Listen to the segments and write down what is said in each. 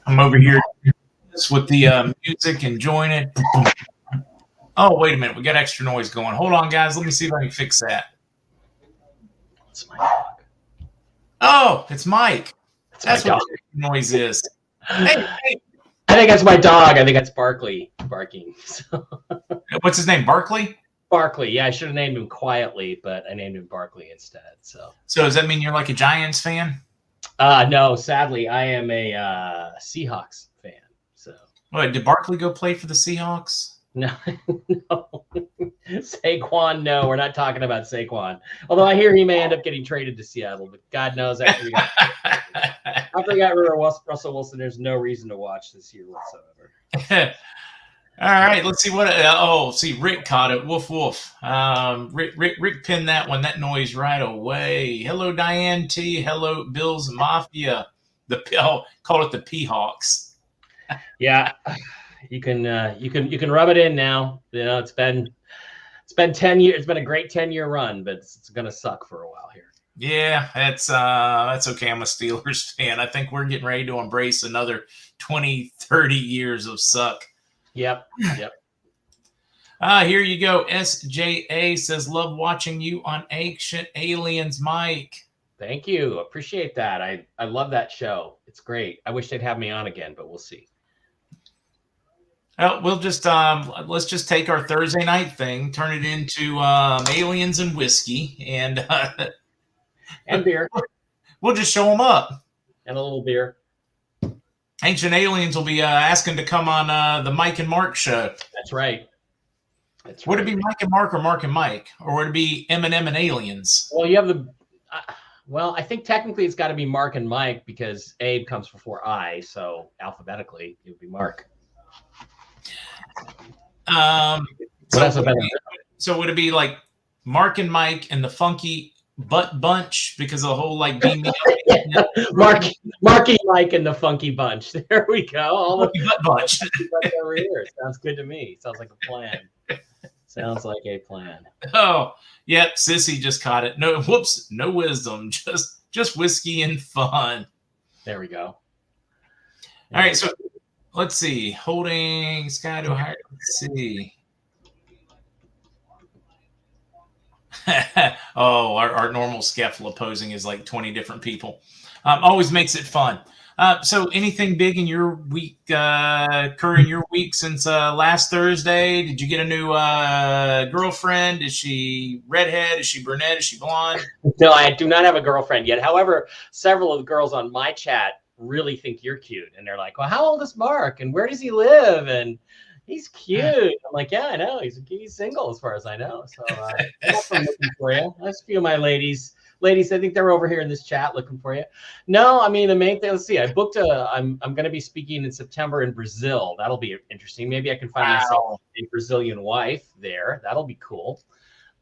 I'm over here with the music, enjoying it. Oh, wait a minute. We got extra noise going. Hold on, guys. Let me see if I can fix that. It's my dog. Oh, it's Mike. That's what the noise is. Hey. I think that's my dog. I think that's Barkley barking. So. What's his name? Barkley? Barkley. Yeah, I should have named him Quietly, but I named him Barkley instead. So does that mean you're like a Giants fan? No, sadly, I am a Seahawks fan. So. What, did Barkley go play for the Seahawks? No. Saquon, no, we're not talking about Saquon. Although I hear he may end up getting traded to Seattle, but God knows after he got rid of Russell Wilson, there's no reason to watch this year whatsoever. All right, let's see what. See, Rick caught it. Woof woof. Rick pinned that one. That noise right away. Hello, Diane T. Hello, Bills Mafia. Call it the P-Hawks. Yeah. You can rub it in now. You know, it's been 10 years. It's been a great 10-year run, but it's gonna suck for a while here. Yeah, that's okay. I'm a Steelers fan. I think we're getting ready to embrace another 20, 30 years of suck. Yep. Here you go. SJA says, love watching you on Ancient Aliens, Mike. Thank you. Appreciate that. I love that show. It's great. I wish they'd have me on again, but we'll see. Well, we'll just let's just take our Thursday night thing, turn it into aliens and whiskey, and beer. We'll just show them up. And a little beer. Ancient Aliens will be asking to come on the Mike and Mark show. That's right. Would it be Mike and Mark or Mark and Mike, or would it be Eminem and Aliens? Well, you have the. Well, I think technically it's got to be Mark and Mike because Abe comes before I, so alphabetically it would be Mark. So would it be like Mark and Mike and the Funky Butt Bunch because of the whole like beam me up? Marky Mike and the Funky Bunch. There we go. All the Butt Bunch over here. Sounds good to me. Sounds like a plan. Sounds like a plan. Oh, yep. Sissy just caught it. No, whoops. No wisdom. Just whiskey and fun. There we go. All right. So let's see. Holding Sky to higher. Let's see. Oh, our normal Scuffle opposing is like 20 different people. Always makes it fun. So anything big in your week, occur in your week since last Thursday? Did you get a new girlfriend? Is she redhead? Is she brunette? Is she blonde? No, I do not have a girlfriend yet. However, several of the girls on my chat really think you're cute. And they're like, well, how old is Mark? And where does he live? And he's cute. I'm like, yeah, I know. He's single as far as I know. So I'm looking for you. There's a few of my ladies, I think they're over here in this chat looking for you. No, I mean, the main thing, let's see. I booked I'm going to be speaking in September in Brazil. That'll be interesting. Maybe I can find myself a Brazilian wife there. That'll be cool.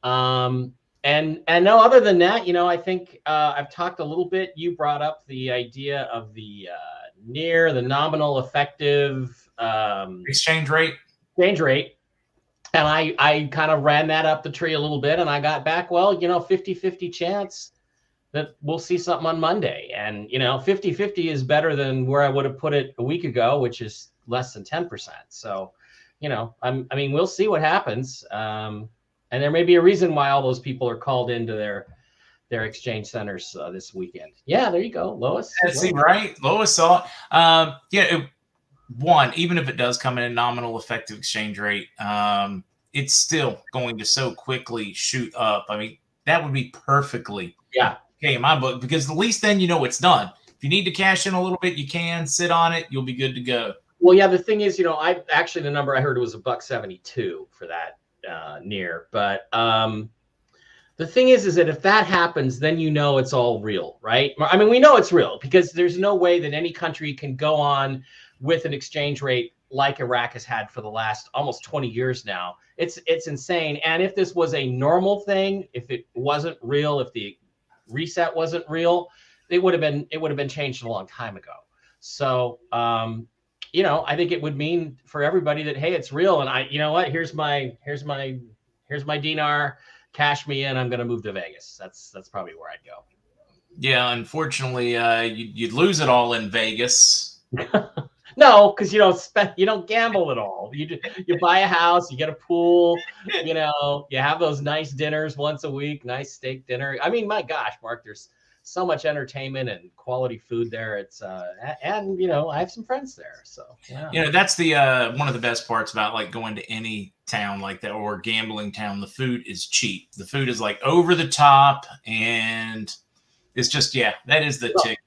And no, other than that, you know, I think I've talked a little bit. You brought up the idea of the nominal effective exchange rate. And I kind of ran that up the tree a little bit, and I got back, well, you know, 50-50 chance that we'll see something on Monday. And, you know, 50-50 is better than where I would have put it a week ago, which is less than 10%. So, you know, I mean, we'll see what happens. And there may be a reason why all those people are called into their exchange centers this weekend. Yeah, there you go, Lois. Right? Lois saw it. Even if it does come in a nominal effective exchange rate, it's still going to so quickly shoot up. I mean, that would be perfectly okay in my book, because at least then you know it's done. If you need to cash in a little bit, you can sit on it. You'll be good to go. Well, yeah, the thing is, you know, the number I heard was $1.72 for that near. But the thing is that if that happens, then you know it's all real, right? I mean, we know it's real because there's no way that any country can go on with an exchange rate like Iraq has had for the last almost 20 years now. It's insane. And if this was a normal thing, if it wasn't real, if the reset wasn't real, it would have been changed a long time ago. So, you know, I think it would mean for everybody that, hey, it's real. And you know what, here's my dinar, cash me in. I'm going to move to Vegas. That's probably where I'd go. Yeah. Unfortunately, you'd lose it all in Vegas. No, because you don't gamble at all. You buy a house, you get a pool, you have those nice dinners once a week, nice steak dinner. I mean, my gosh, Mark, there's so much entertainment and quality food there. It's and I have some friends there, so yeah. That's the one of the best parts about like going to any town like that or gambling town. The food is cheap. The food is like over the top, and it's just that is the tick.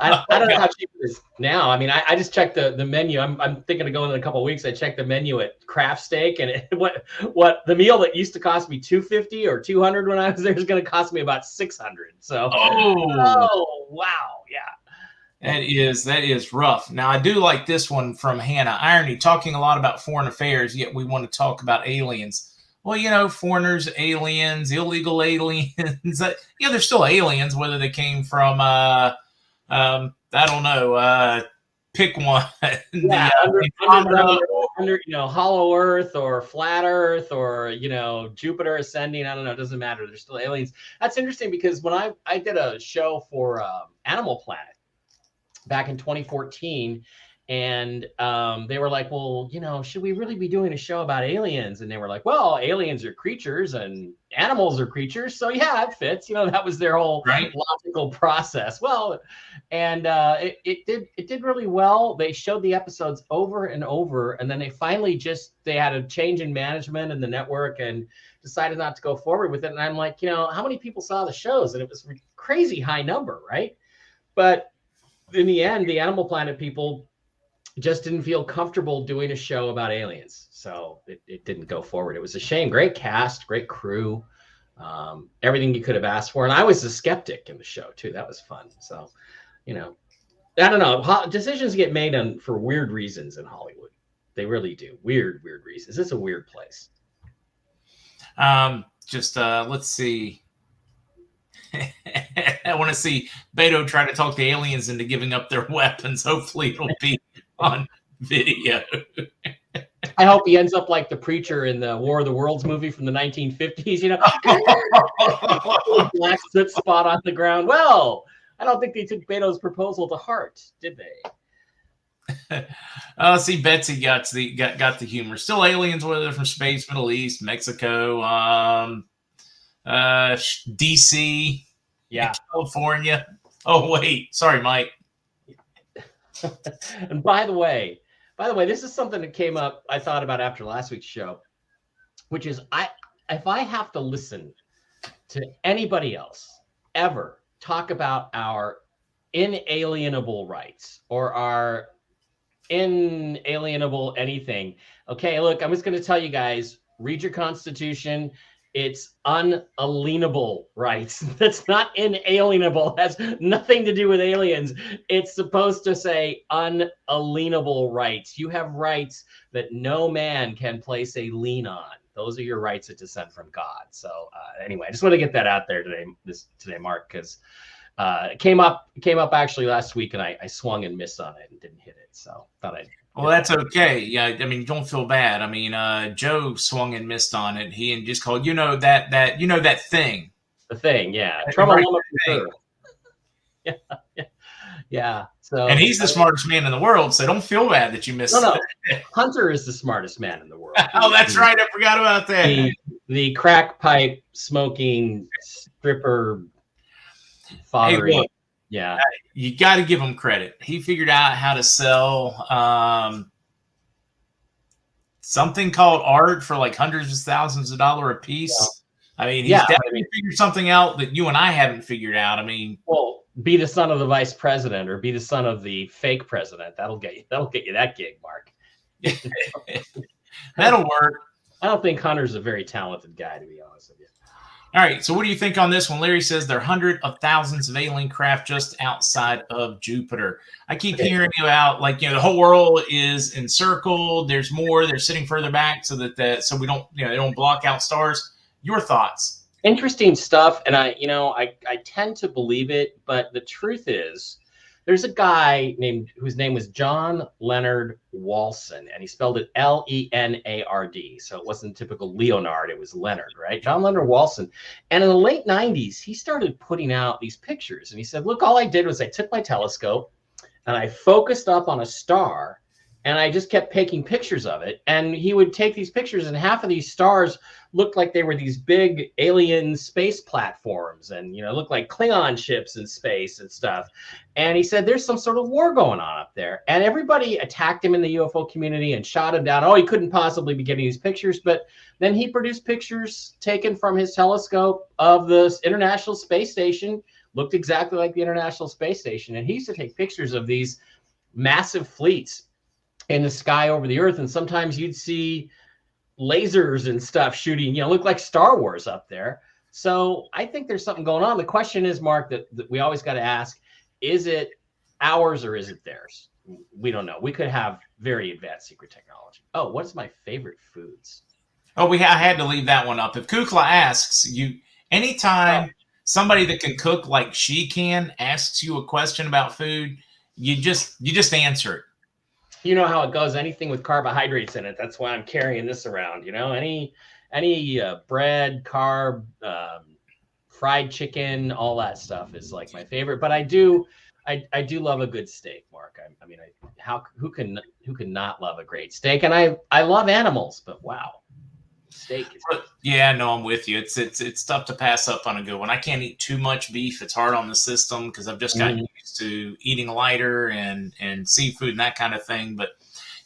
I don't know how cheap it is now. I mean, I just checked the menu. I'm thinking of going in a couple of weeks. I checked the menu at Craft Steak, and what the meal that used to cost me $250 or $200 when I was there is going to cost me about $600. So oh wow, yeah. That is rough. Now I do like this one from Hannah. Irony, talking a lot about foreign affairs, yet we want to talk about aliens. Well, foreigners, aliens, illegal aliens. They're still aliens, whether they came from I don't know. Pick one. Yeah, under Hollow Earth or Flat Earth or Jupiter ascending. I don't know. It doesn't matter. They're still aliens. That's interesting because when I did a show for Animal Planet back in 2014, and they were like, well, should we really be doing a show about aliens? And they were like, well, aliens are creatures and animals are creatures, so yeah, it fits. That was their whole logical process. Well, and it did really well. They showed the episodes over and over, and then they finally they had a change in management in the network and decided not to go forward with it. And I'm like, how many people saw the shows? And it was a crazy high number, right? But in the end, the Animal Planet people just didn't feel comfortable doing a show about aliens, so it didn't go forward. It was a shame. Great cast, great crew, everything you could have asked for. And I was a skeptic in the show too. That was fun. So I don't know, decisions get made for weird reasons in Hollywood. They really do. Weird reasons. It's a weird place. Let's see. I want to see Beto try to talk the aliens into giving up their weapons. Hopefully it'll be on video. I hope he ends up like the preacher in the War of the Worlds movie from the 1950s, black soot spot on the ground. Well, I don't think they took Beto's proposal to heart, did they? See, Betsy got the humor. Still aliens, whether they're from space, Middle East, Mexico, DC, California. Oh wait, sorry, Mike. And by the way, this is something that came up. I thought about after last week's show, which is if I have to listen to anybody else ever talk about our inalienable rights or our inalienable anything. Okay, look, I'm just going to tell you guys, read your Constitution. It's unalienable rights. That's not inalienable. It has nothing to do with aliens. It's supposed to say unalienable rights. You have rights that no man can place a lien on. Those are your rights that descend from God. So anyway, I just want to get that out there today, Mark, because it came up actually last week, and I swung and missed on it and didn't hit it. So thought I'd. Well, that's okay. Yeah, I mean, don't feel bad. I mean, Joe swung and missed on it. He just called, that thing. The thing, yeah. Yeah. So, and he's the smartest man in the world, so don't feel bad that you missed it. Hunter is the smartest man in the world. Oh, that's right. I forgot about that. The crack pipe smoking stripper fathering. Hey, look, yeah, you got to give him credit. He figured out how to sell something called art for like hundreds of thousands of dollars a piece. Yeah. I mean, he's definitely figured something out that you and I haven't figured out. I mean, well, be the son of the vice president or be the son of the fake president. That'll get you that gig, Mark. That'll work. I don't think Hunter's a very talented guy, to be honest with you. All right, so what do you think on this one? Larry says there are hundreds of thousands of alien craft just outside of Jupiter. I keep hearing about, like, the whole world is encircled. There's more. They're sitting further back so we don't, they don't block out stars. Your thoughts? Interesting stuff, and I tend to believe it, but the truth is, there's a guy whose name was John Leonard Walson, and he spelled it Lenard. So it wasn't typical Leonard, it was Leonard, right? John Leonard Walson. And in the late 90s, he started putting out these pictures. And he said, look, all I did was I took my telescope and I focused up on a star, and I just kept taking pictures of it. And he would take these pictures, and half of these stars looked like they were these big alien space platforms, and looked like Klingon ships in space and stuff. And he said there's some sort of war going on up there, and everybody attacked him in the UFO community and shot him down. Oh, he couldn't possibly be getting these pictures. But then he produced pictures taken from his telescope of the International Space Station, looked exactly like the International Space Station. And he used to take pictures of these massive fleets in the sky over the Earth, and sometimes you'd see lasers and stuff shooting, look like Star Wars up there. So I think there's something going on. The question is, Mark, that we always got to ask, is it ours or is it theirs? We don't know. We could have very advanced secret technology. Oh, what's my favorite foods? Oh, I had to leave that one up. If Kukla asks you, anytime somebody that can cook like she can asks you a question about food, you just answer it. You know how it goes. Anything with carbohydrates in it. That's why I'm carrying this around. Any bread, carb, fried chicken, all that stuff is like my favorite. But I do love a good steak, Mark. Who can not love a great steak? And I love animals, but wow, steak is. Yeah, no, I'm with you. It's tough to pass up on a good one. I can't eat too much beef. It's hard on the system because I've just gotten used to eating lighter and seafood and that kind of thing. But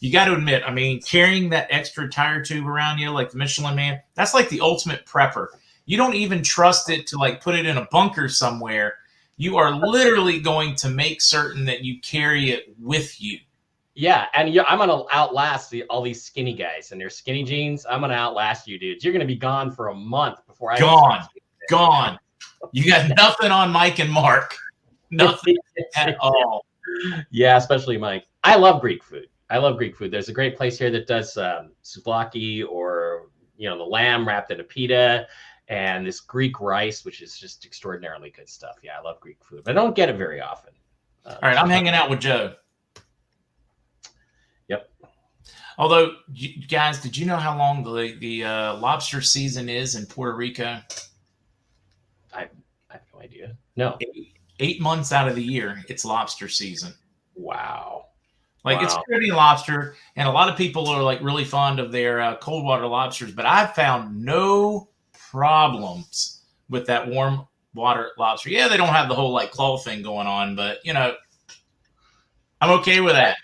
you got to admit, carrying that extra tire tube around you, like the Michelin Man, that's like the ultimate prepper. You don't even trust it to like put it in a bunker somewhere. You are literally going to make certain that you carry it with you. Yeah, and I'm going to outlast all these skinny guys and their skinny jeans. I'm going to outlast you, dudes. You're going to be gone for a month before I gone. You got nothing on Mike and Mark. Nothing at all. Yeah, especially Mike. I love Greek food. There's a great place here that does souvlaki, or the lamb wrapped in a pita, and this Greek rice, which is just extraordinarily good stuff. Yeah, I love Greek food, but I don't get it very often. All right, I'm hanging out with Joe. Yep. Although, guys, did you know how long the lobster season is in Puerto Rico? I have no idea. No. 8 months out of the year, it's lobster season. Wow. It's Caribbean lobster, and a lot of people are like really fond of their cold water lobsters, but I've found no problems with that warm water lobster. Yeah, they don't have the whole like claw thing going on, but I'm okay with that.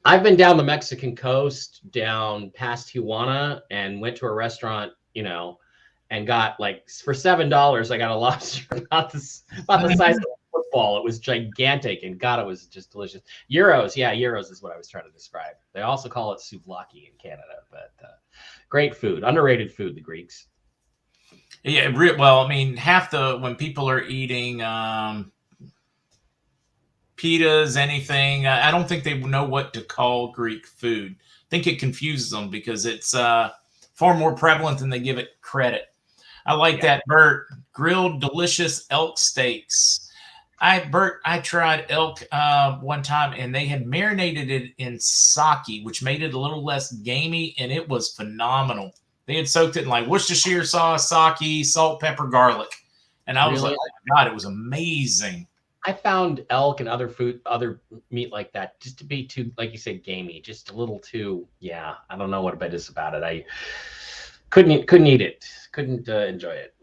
I've been down the Mexican coast, down past Tijuana, and went to a restaurant, and got for $7, I got a lobster about the size of a football. It was gigantic, and God, it was just delicious. Euros, yeah, euros is what I was trying to describe. They also call it souvlaki in Canada, but great food, underrated food, the Greeks. Yeah, well, when people are eating pitas, anything, I don't think they know what to call Greek food. I think it confuses them because it's far more prevalent than they give it credit. I like that, Bert. Grilled delicious elk steaks. Bert, I tried elk one time, and they had marinated it in sake, which made it a little less gamey, and it was phenomenal. They had soaked it in like Worcestershire sauce, sake, salt, pepper, garlic. And I was like, oh my God, it was amazing. I found elk and other meat like that just to be too, like you said, gamey, just a little too, yeah, I don't know what it is about it. I couldn't eat it, couldn't enjoy it.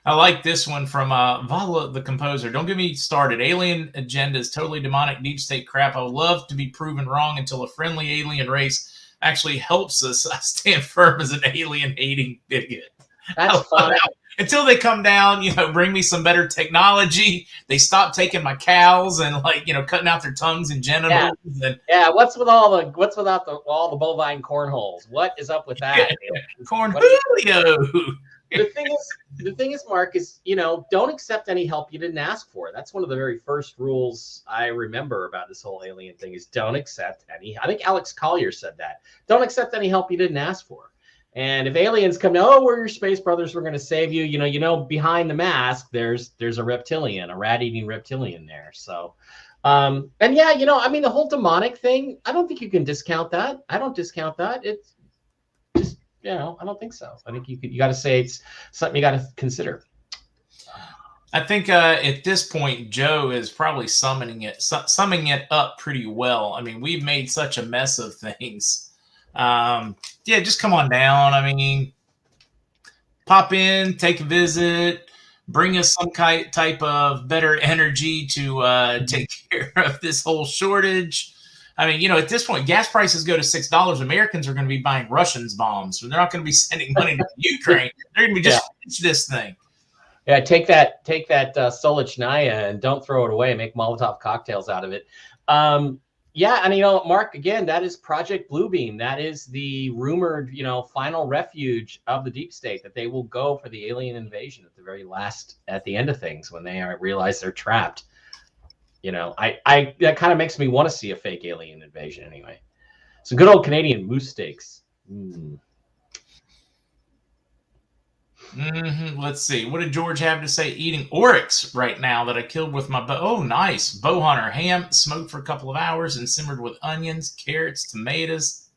I like this one from Vala, the composer. Don't get me started. Alien agenda is totally demonic, deep state crap. I would love to be proven wrong until a friendly alien race actually helps us. I stand firm as an alien hating bigot. That's fun. Until they come down, bring me some better technology. They stop taking my cows and cutting out their tongues and genitals. Yeah. What's with all the bovine cornholes? What is up with that? Cornholio. The thing is, Mark, is don't accept any help you didn't ask for. That's one of the very first rules I remember about this whole alien thing is don't accept any. I think Alex Collier said that. Don't accept any help you didn't ask for. And if aliens come, we're your space brothers, we're going to save you. Behind the mask, there's a reptilian, a rat-eating reptilian there. So, and yeah, the whole demonic thing, I don't think you can discount that. I don't discount that. It's just, I don't think so. I think you got to say it's something you got to consider. I think at this point, Joe is probably summing it up pretty well. I mean, we've made such a mess of things. Yeah, just come on down. I mean, pop in, take a visit, bring us some type of better energy to take care of this whole shortage. I mean, at this point, gas prices go to $6. Americans are going to be buying Russians bombs. They're not going to be sending money to Ukraine. They're going to be just finish this thing. Yeah, take that Solichnaya and don't throw it away. Make Molotov cocktails out of it. Yeah, and Mark, again, that is Project Bluebeam. That is the rumored, final refuge of the deep state, that they will go for the alien invasion at the end of things, when they realize they're trapped. That kind of makes me want to see a fake alien invasion anyway. Some good old Canadian moose steaks. Let's see. What did George have to say? Eating oryx right now that I killed with my bow. Oh, nice. Bow hunter ham, smoked for a couple of hours and simmered with onions, carrots, tomatoes,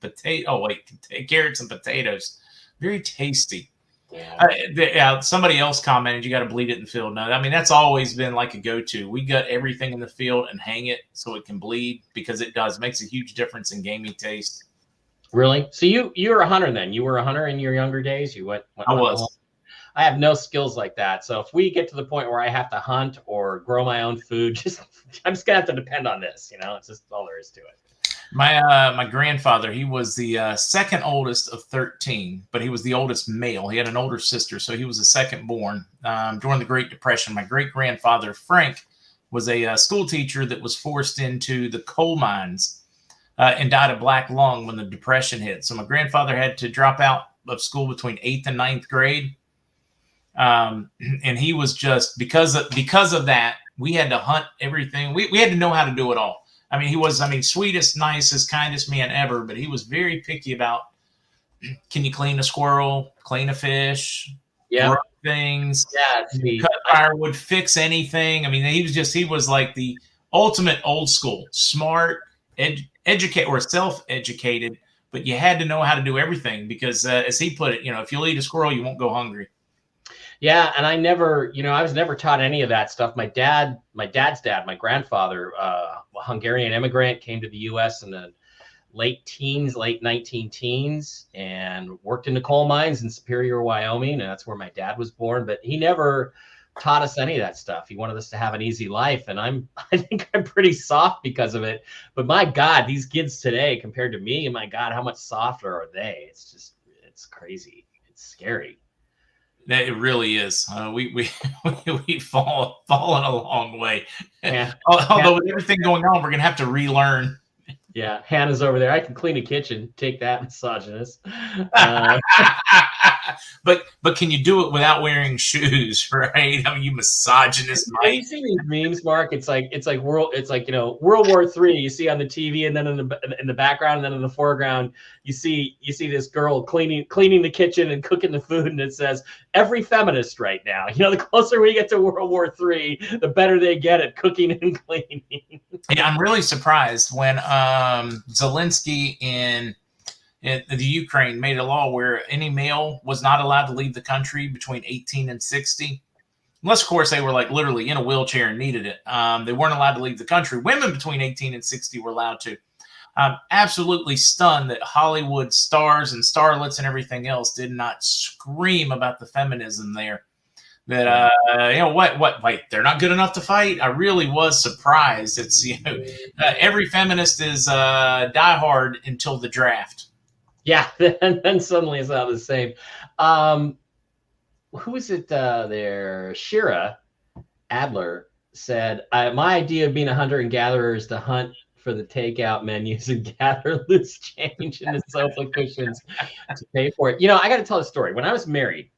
carrots and potatoes. Very tasty. Yeah. Somebody else commented, you got to bleed it in the field. No, I mean, that's always been like a go-to. We gut everything in the field and hang it so it can bleed, because it does. It makes a huge difference in gamey taste. Really? So you're a hunter then? You were a hunter in your younger days? I was. I have no skills like that. So if we get to the point where I have to hunt or grow my own food, I'm just gonna have to depend on this. It's just all there is to it. My grandfather, he was the second oldest of 13, but he was the oldest male. He had an older sister, so he was the second born. During the Great Depression, my great-grandfather, Frank, was a school teacher that was forced into the coal mines and died of black lung when the Depression hit. So my grandfather had to drop out of school between 8th and 9th grade. And he was just, because of that, we had to hunt everything. We had to know how to do it all. I mean, he was, sweetest, nicest, kindest man ever, but he was very picky about, can you clean a squirrel, clean a fish, grow things, cut firewood, fix anything. I mean, he was like the ultimate old school, smart, educate or self-educated, but you had to know how to do everything because, as he put it, if you'll eat a squirrel, you won't go hungry. Yeah, and I was never taught any of that stuff. My dad's dad, my grandfather, a Hungarian immigrant, came to the U.S. in the late 19 teens, and worked in the coal mines in Superior, Wyoming, and that's where my dad was born. But he never taught us any of that stuff. He wanted us to have an easy life, and I think I'm pretty soft because of it. But my God, these kids today compared to me, my God, how much softer are they? It's crazy. It's scary. It really is. We've fallen a long way. Yeah. Although with everything going on, we're gonna have to relearn. Yeah, Hannah's over there. I can clean a kitchen. Take that, misogynist. But can you do it without wearing shoes, right? I mean, you misogynist, Mike. You see these memes, Mark? It's like World War III. You see on the TV, and then in the background, and then in the foreground, you see this girl cleaning the kitchen and cooking the food, and it says every feminist right now. The closer we get to World War III, the better they get at cooking and cleaning. Yeah, I'm really surprised when Zelensky in the Ukraine made a law where any male was not allowed to leave the country between 18 and 60. Unless, of course, they were like literally in a wheelchair and needed it. They weren't allowed to leave the country. Women between 18 and 60 were allowed to. I'm absolutely stunned that Hollywood stars and starlets and everything else did not scream about the feminism there. That, wait, they're not good enough to fight? I really was surprised. It's, every feminist is diehard until the draft. Yeah, and then suddenly it's not the same. Who is it there? Shira Adler said, my idea of being a hunter and gatherer is to hunt for the takeout menus and gather loose change in the sofa cushions to pay for it. I got to tell a story. When I was married,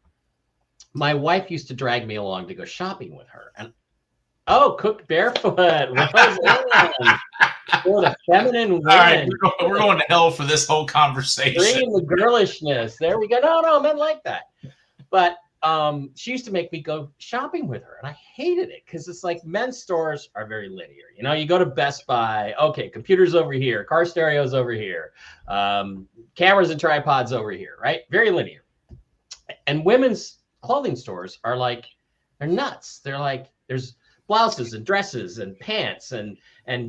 my wife used to drag me along to go shopping with her. And cook barefoot. For the feminine women. All right, we're going to hell for this whole conversation. Bringing the girlishness. There we go. No, men like that. But she used to make me go shopping with her, and I hated it because it's like men's stores are very linear. You go to Best Buy. Okay, computers over here, car stereos over here, cameras and tripods over here. Right, very linear. And women's clothing stores are like They're nuts. They're like, there's blouses and dresses and pants and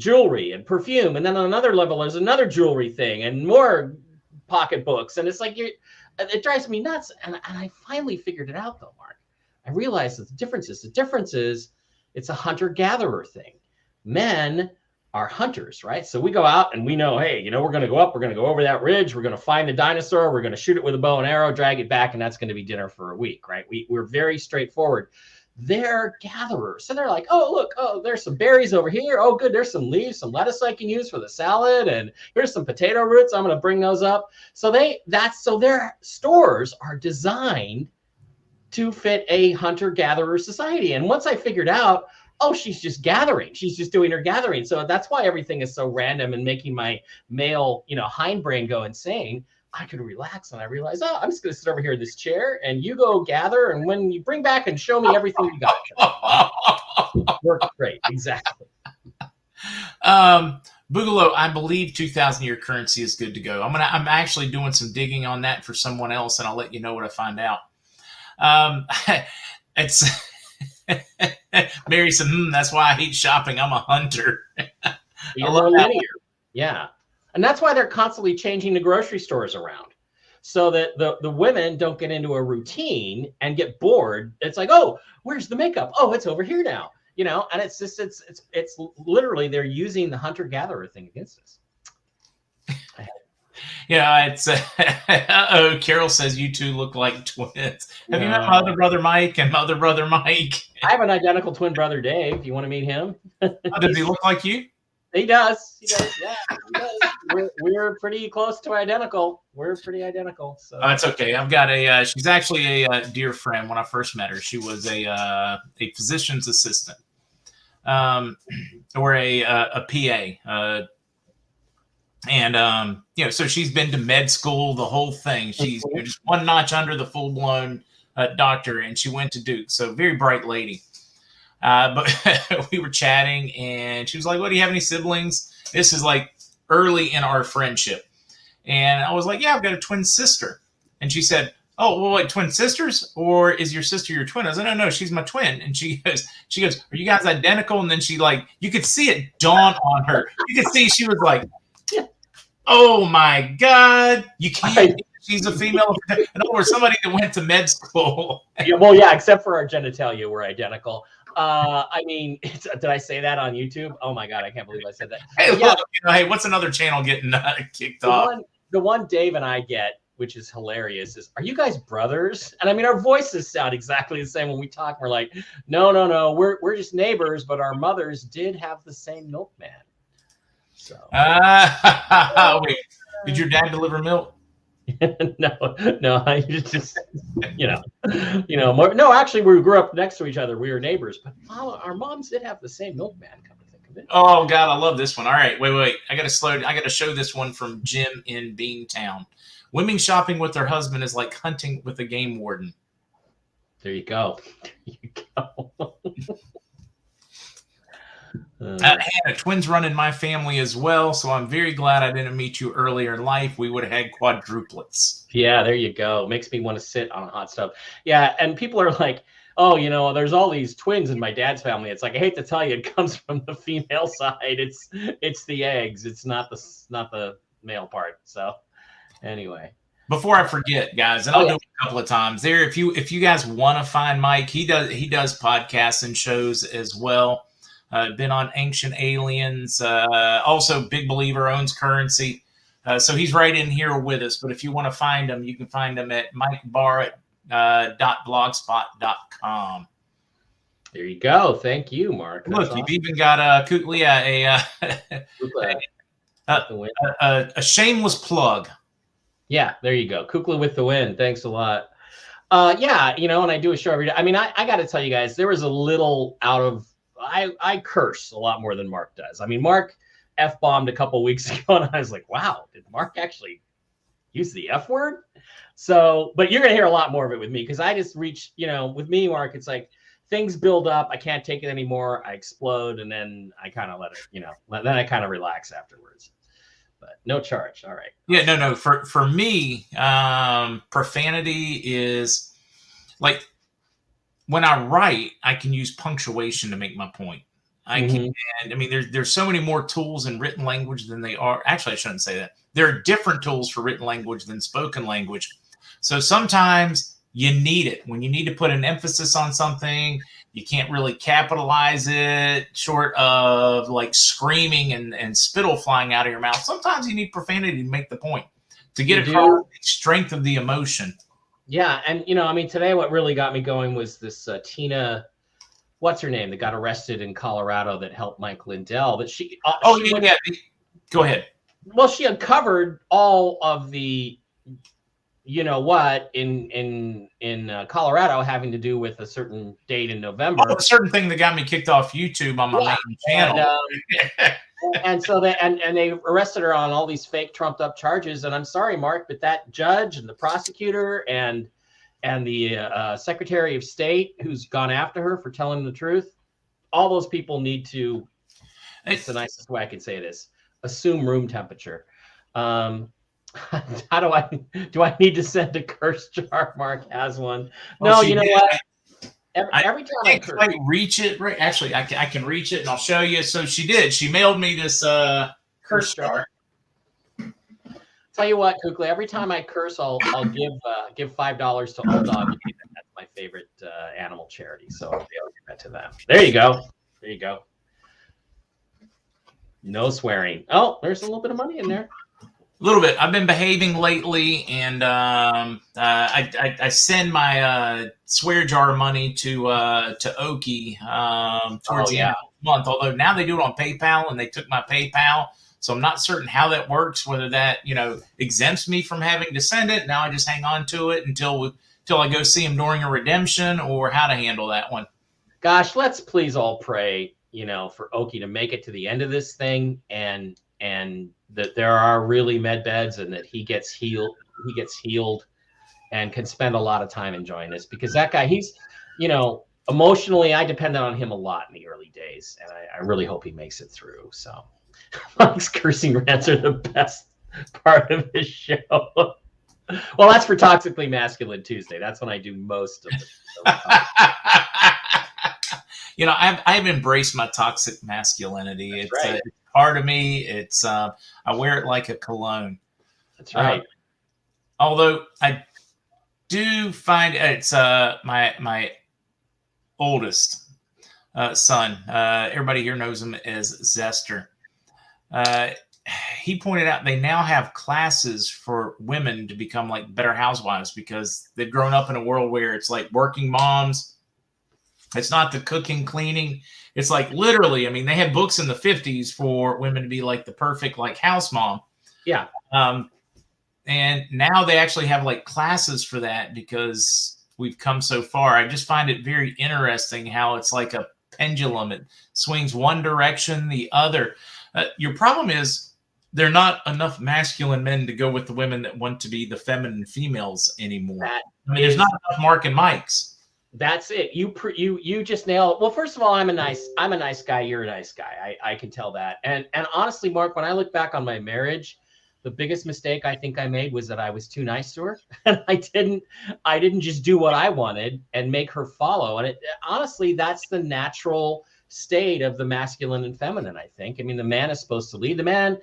jewelry and perfume. And then on another level, there's another jewelry thing and more pocketbooks. And it's like, it drives me nuts. And I finally figured it out though, Mark. I realized that the difference is it's a hunter-gatherer thing. Men are hunters, right? So we go out and we know, hey, we're going to go up, we're going to go over that ridge, we're going to find a dinosaur, we're going to shoot it with a bow and arrow, drag it back, and that's going to be dinner for a week, right? We're very straightforward. They're gatherers. So they're like, oh, look, oh, there's some berries over here. Oh, good, there's some leaves, some lettuce I can use for the salad, and here's some potato roots. I'm going to bring those up. So their stores are designed to fit a hunter-gatherer society. And once I figured out, oh, she's just gathering. She's just doing her gathering. So that's why everything is so random and making my male, hindbrain go insane. I could relax, and I realized, oh, I'm just going to sit over here in this chair, and you go gather, and when you bring back and show me everything you got. Worked great, exactly. Boogaloo, I believe 2,000-year currency is good to go. I'm actually doing some digging on that for someone else, and I'll let you know what I find out. It's Mary said, that's why I hate shopping. I'm a hunter. You're more linear. Yeah. And that's why they're constantly changing the grocery stores around so that the women don't get into a routine and get bored. It's like, oh, where's the makeup? Oh, it's over here now. And it's just, it's literally, they're using the hunter-gatherer thing against us. Yeah, it's Carol says you two look like twins. Have you met my other brother Mike and my other brother Mike? I have an identical twin brother, Dave. You want to meet him? Does he look like you? He does. Yeah, he does. We're pretty close to identical. We're pretty identical. So it's okay. I've got she's actually a dear friend. When I first met her, she was a physician's assistant, or a PA. And so she's been to med school, the whole thing. She's just one notch under the full blown doctor, and she went to Duke. So very bright lady. But we were chatting, and she was like, "What, do you have any siblings?" This is like early in our friendship, and I was like, "Yeah, I've got a twin sister." And she said, "Oh, well, like twin sisters, or is your sister your twin?" I was like, "No, she's my twin." And she goes, "Are you guys identical?" And then she you could see it dawn on her. You could see she was like, "Oh my God, you can't." She's a female. In other words, somebody that went to med school. Yeah, except for our genitalia, we're identical. I mean, did I say that on YouTube? Oh my God, I can't believe I said that. Hey, look, hey, what's another channel getting kicked off? The one Dave and I get, which is hilarious, is, "Are you guys brothers?" And I mean, our voices sound exactly the same when we talk. We're like, no, we're just neighbors, but our mothers did have the same milkman. So. Wait, did your dad deliver milk? No, I just, no, actually, we grew up next to each other. We were neighbors, but our moms did have the same milkman, come to think of it. Oh God, I love this one. All right, wait. I got to show this one from Jim in Beantown. Women shopping with their husband is like hunting with a game warden. There you go. Hannah, twins run in my family as well, so I'm very glad I didn't meet you earlier in life. We would have had quadruplets. Yeah, there you go. Makes me want to sit on a hot stove. Yeah, and people are like, "Oh, there's all these twins in my dad's family." It's like, I hate to tell you, it comes from the female side. It's the eggs. It's not the male part. So, anyway. Before I forget, guys, and I'll do it a couple of times there. If you guys want to find Mike, he does podcasts and shows as well. Been on Ancient Aliens, also big believer, owns currency. So he's right in here with us. But if you want to find him, you can find him at mikebarrett.blogspot.com. There you go. Thank you, Mark. That's Look, awesome. You've even got a shameless plug. Yeah, there you go. Kukla with the win. Thanks a lot. Yeah, and I do a show every day. I mean, I got to tell you guys, there was a little out of, I curse a lot more than Mark does. I mean, Mark F-bombed a couple weeks ago, and I was like, wow, did Mark actually use the F word? So, but you're going to hear a lot more of it with me, because I just reach, with me, Mark, it's like things build up. I can't take it anymore. I explode, and then I kind of let it, then I kind of relax afterwards. But no charge. All right. Yeah, no. For me, profanity is like, when I write, I can use punctuation to make my point. I can, I mean, there's so many more tools in written language than they are. Actually, I shouldn't say that. There are different tools for written language than spoken language. So sometimes you need it when you need to put an emphasis on something. You can't really capitalize it short of like screaming and spittle flying out of your mouth. Sometimes you need profanity to make the point, to get across the strength of the emotion. Yeah. And, you know, I mean, today what really got me going was this Tina, what's her name, that got arrested in Colorado that helped Mike Lindell. That she Go ahead. Well, she uncovered all of the, you know what, in Colorado having to do with a certain date in November. A certain thing that got me kicked off YouTube on my main channel. And so they arrested her on all these fake trumped up charges. And I'm sorry, Mark, but that judge and the prosecutor and the Secretary of State who's gone after her for telling the truth, all those people need to, it's the nicest way I can say this, assume room temperature. How do I need to send a curse jar? Mark has one. No, you know what? Every time I curse, quite reach it. Right? Actually, I can reach it, and I'll show you. So she did. She mailed me this curse jar. Tell you what, Kukla, every time I curse, I'll give $5 to Old Dog. That's my favorite animal charity. So I'll give that to them. There you go. There you go. No swearing. Oh, there's a little bit of money in there. A little bit. I've been behaving lately, and I send my swear jar money to Okie towards the end of the month. Although now they do it on PayPal, and they took my PayPal, so I'm not certain how that works. Whether that exempts me from having to send it. Now I just hang on to it until I go see him during a redemption, or how to handle that one. Gosh, let's please all pray, for Okie to make it to the end of this thing, and that there are really med beds, and that he gets healed and can spend a lot of time enjoying this, because that guy, he's, emotionally, I depended on him a lot in the early days, and I really hope he makes it through. So Mike's cursing rants are the best part of his show. Well, that's for Toxically Masculine Tuesday. That's when I do most of it. I've embraced my toxic masculinity. It's right. Part of me. It's I wear it like a cologne. That's right. Although I do find it's my oldest son. Everybody here knows him as Zester. He pointed out they now have classes for women to become like better housewives, because they've grown up in a world where it's like working moms. It's not the cooking, cleaning. It's like literally, I mean, they had books in the 50s for women to be like the perfect like house mom. Yeah. And now they actually have like classes for that, because we've come so far. I just find it very interesting how it's like a pendulum. It swings one direction, the other. Your problem is there are not enough masculine men to go with the women that want to be the feminine females anymore. There's not enough Mark and Mikes. That's it. You just nailed it. Well, first of all, I'm a nice guy. You're a nice guy. I can tell that. And honestly, Mark, when I look back on my marriage, the biggest mistake I think I made was that I was too nice to her. And I didn't just do what I wanted and make her follow. And honestly, that's the natural state of the masculine and feminine, I think. I mean, the man is supposed to lead. The man,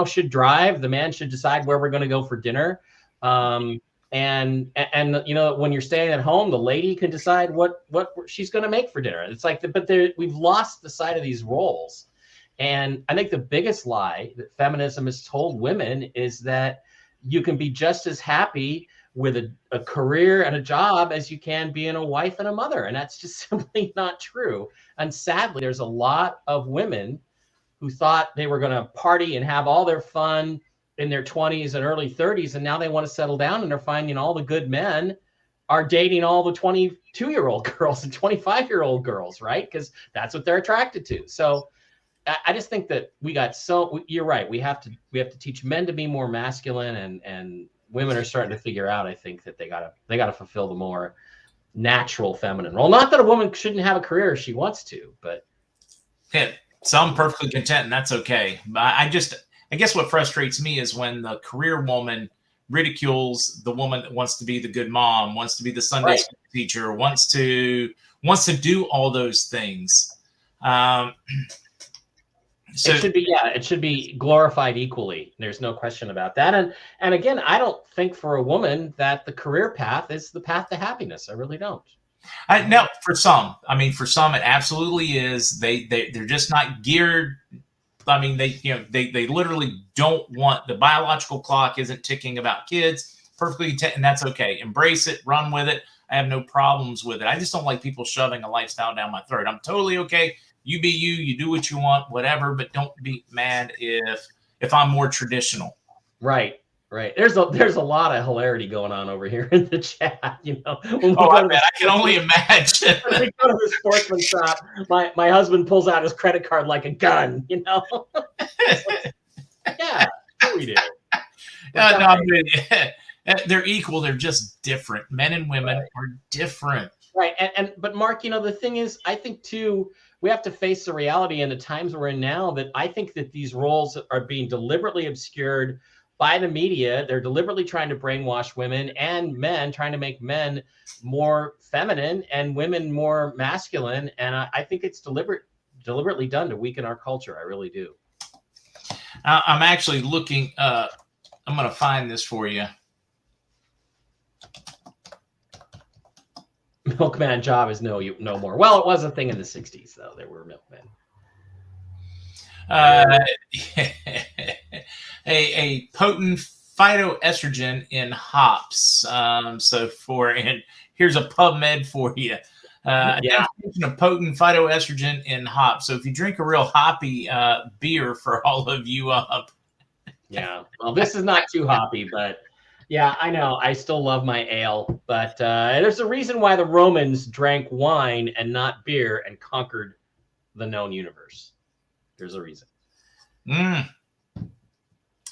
should drive. The man should decide where we're going to go for dinner. And when you're staying at home, the lady can decide what she's going to make for dinner. It's like, we've lost the sight of these roles. And I think the biggest lie that feminism has told women is that you can be just as happy with a career and a job as you can being a wife and a mother. And that's just simply not true. And sadly, there's a lot of women who thought they were going to party and have all their fun in their 20s and early 30s, and now they want to settle down, and they're finding all the good men are dating all the 22-year-old girls and 25-year-old girls, right? Because that's what they're attracted to. So I just think that you're right. We have to teach men to be more masculine, and women are starting to figure out, I think, that they gotta fulfill the more natural feminine role. Not that a woman shouldn't have a career if she wants to, but yeah, some perfectly content, and that's okay. But I guess what frustrates me is when the career woman ridicules the woman that wants to be the good mom, wants to be the Sunday school teacher, wants to do all those things. So it should be glorified equally. There's no question about that. And again, I don't think for a woman that the career path is the path to happiness. I really don't. No, for some, it absolutely is. They're just not geared. I mean, they literally don't want, the biological clock isn't ticking about kids perfectly, and that's okay. Embrace it, run with it. I have no problems with it. I just don't like people shoving a lifestyle down my throat. I'm totally okay. You be you, you do what you want, whatever, but don't be mad if I'm more traditional. Right. There's a lot of hilarity going on over here in the chat. You know, I can only imagine. When we go to the sportsman shop, my husband pulls out his credit card like a gun. You know. Yeah, we do. They're equal. They're just different. Men and women are different. Right. But Mark, you know, the thing is, I think too, we have to face the reality in the times we're in now that I think that these roles are being deliberately obscured by the media. They're deliberately trying to brainwash women and men, trying to make men more feminine and women more masculine. And I think it's deliberately done to weaken our culture. I really do. I'm actually looking. I'm going to find this for you. Milkman job is no more. Well, it was a thing in the 60s, though. There were milkmen. A potent phytoestrogen in hops. And here's a PubMed for you. Identification of potent phytoestrogen in hops. So if you drink a real hoppy beer, for all of you up. Yeah. Well, this is not too hoppy, but yeah, I know. I still love my ale, but there's a reason why the Romans drank wine and not beer and conquered the known universe. There's a reason.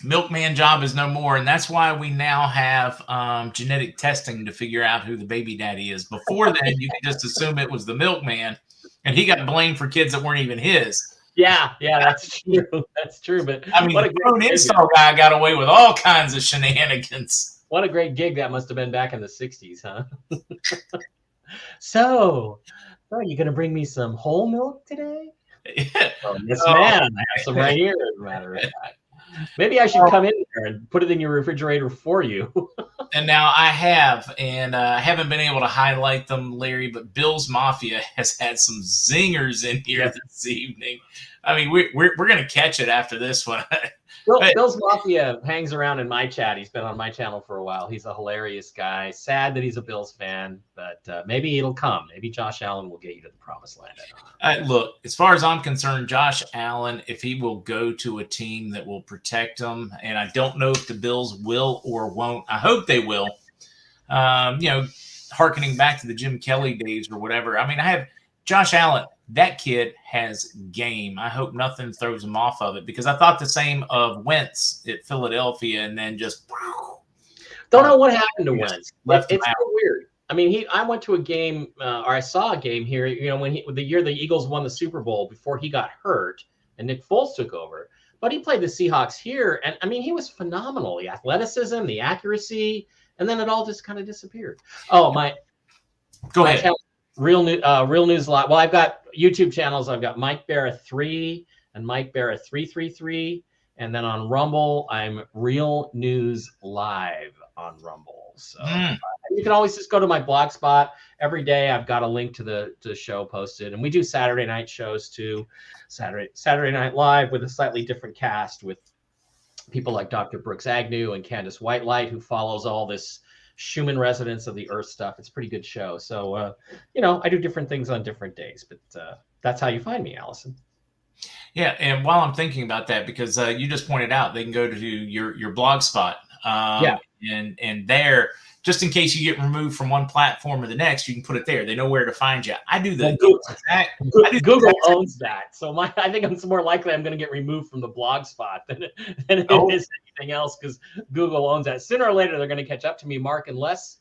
Milkman job is no more, and that's why we now have genetic testing to figure out who the baby daddy is. Before then, you could just assume it was the milkman, and he got blamed for kids that weren't even his. Yeah, that's true. That's true. But I mean, the grown install guy got away with all kinds of shenanigans. What a great gig that must have been back in the 60s, huh? So you going to bring me some whole milk today? Yes, man. I have some right here, as a matter of fact. Maybe I should come in there and put it in your refrigerator for you. And now I have, and I haven't been able to highlight them, Larry, but Bill's Mafia has had some zingers in here this evening. I mean, we're going to catch it after this one. Bill's Mafia hangs around in my chat. He's been on my channel for a while. He's a hilarious guy. Sad that he's a Bills fan, but maybe it'll come. Maybe Josh Allen will get you to the promised land. Look, as far as I'm concerned, Josh Allen, if he will go to a team that will protect him, and I don't know if the Bills will or won't. I hope they will. Hearkening back to the Jim Kelly days or whatever. I mean, I have Josh Allen. That kid has game. I hope nothing throws him off of it, because I thought the same of Wentz at Philadelphia, and then just don't know what happened to Wentz. It's so weird. I mean, I went to a game, or I saw a game here. You know, when the year the Eagles won the Super Bowl before he got hurt, and Nick Foles took over. But he played the Seahawks here, and I mean, he was phenomenal. The athleticism, the accuracy, and then it all just kind of disappeared. Oh my! Go ahead. Real News Live. Well, I've got YouTube channels. I've got Mike Barra 3 and Mike Barra 333, and then on Rumble, I'm Real News Live on Rumble. So you can always just go to my blog spot. Every day, I've got a link to the show posted, and we do Saturday night shows too. Saturday Night Live with a slightly different cast with people like Dr. Brooks Agnew and Candace Whitelight, who follows all this Schumann resonance of the earth stuff. It's a pretty good show. So, I do different things on different days, but that's how you find me, Allison. Yeah. And while I'm thinking about that, because you just pointed out, they can go to your blog spot. And there, just in case you get removed from one platform or the next, you can put it there. They know where to find you. I do that. Google owns that. So I think it's more likely I'm going to get removed from the blog spot than it is anything else, because Google owns that. Sooner or later, they're going to catch up to me, Mark, unless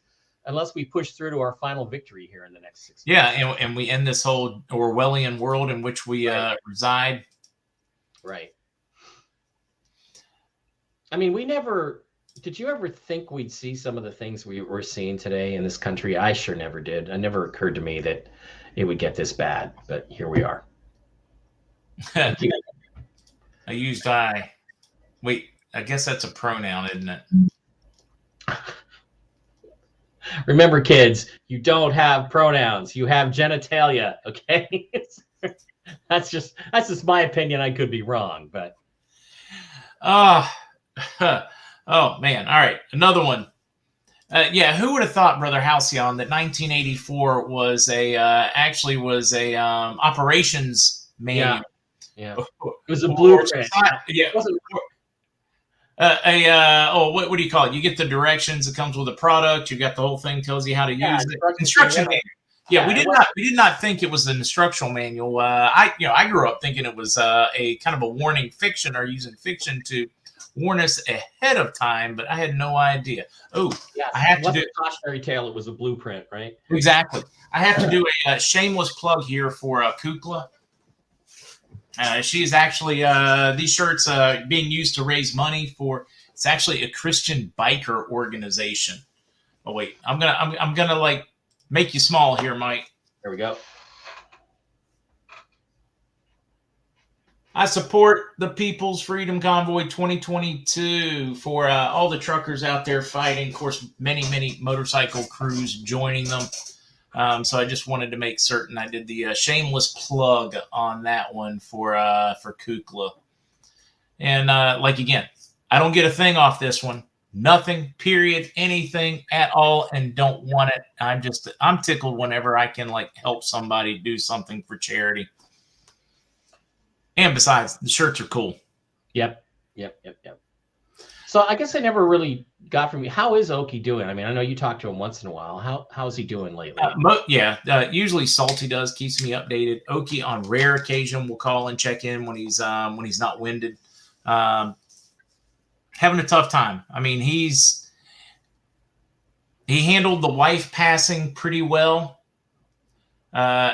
we push through to our final victory here in the next 6 months. Yeah, and we end this whole Orwellian world in which we reside. Right. I mean, we never did you ever think we'd see some of the things we're seeing today in this country? I sure never did. It never occurred to me that it would get this bad, but here we are. I used I. Wait, I guess that's a pronoun, isn't it? Remember, kids, you don't have pronouns. You have genitalia, okay? That's just my opinion. I could be wrong, but oh man. All right, another one. Who would have thought, Brother Halcyon, that 1984 was actually was a operations manual? Yeah. It was a blueprint. Yeah. What do you call it? You get the directions. It comes with a product. You got the whole thing, tells you how to use it. Instruction manual. Yeah, we did not think it was an instructional manual. I grew up thinking it was a kind of a warning fiction, or using fiction to warn us ahead of time, but I had no idea. Oh, yeah, I have to do a cautionary tale. It was a blueprint, right? Exactly. I have to do a shameless plug here for Kukla. She's actually these shirts being used to raise money for. It's actually a Christian biker organization. Oh wait, I'm gonna like make you small here, Mike. There we go. I support the People's Freedom Convoy 2022 for all the truckers out there fighting. Of course, many motorcycle crews joining them. So I just wanted to make certain I did the shameless plug on that one for Kukla. And again, I don't get a thing off this one. Nothing, period, anything at all, and don't want it. I'm tickled whenever I can help somebody do something for charity. And besides, the shirts are cool. Yep. So I guess I never really got from you. How is Okie doing? I mean, I know you talk to him once in a while. How's he doing lately? Usually Salty does, keeps me updated. Okie on rare occasion will call and check in when he's not winded. Having a tough time. I mean, he handled the wife passing pretty well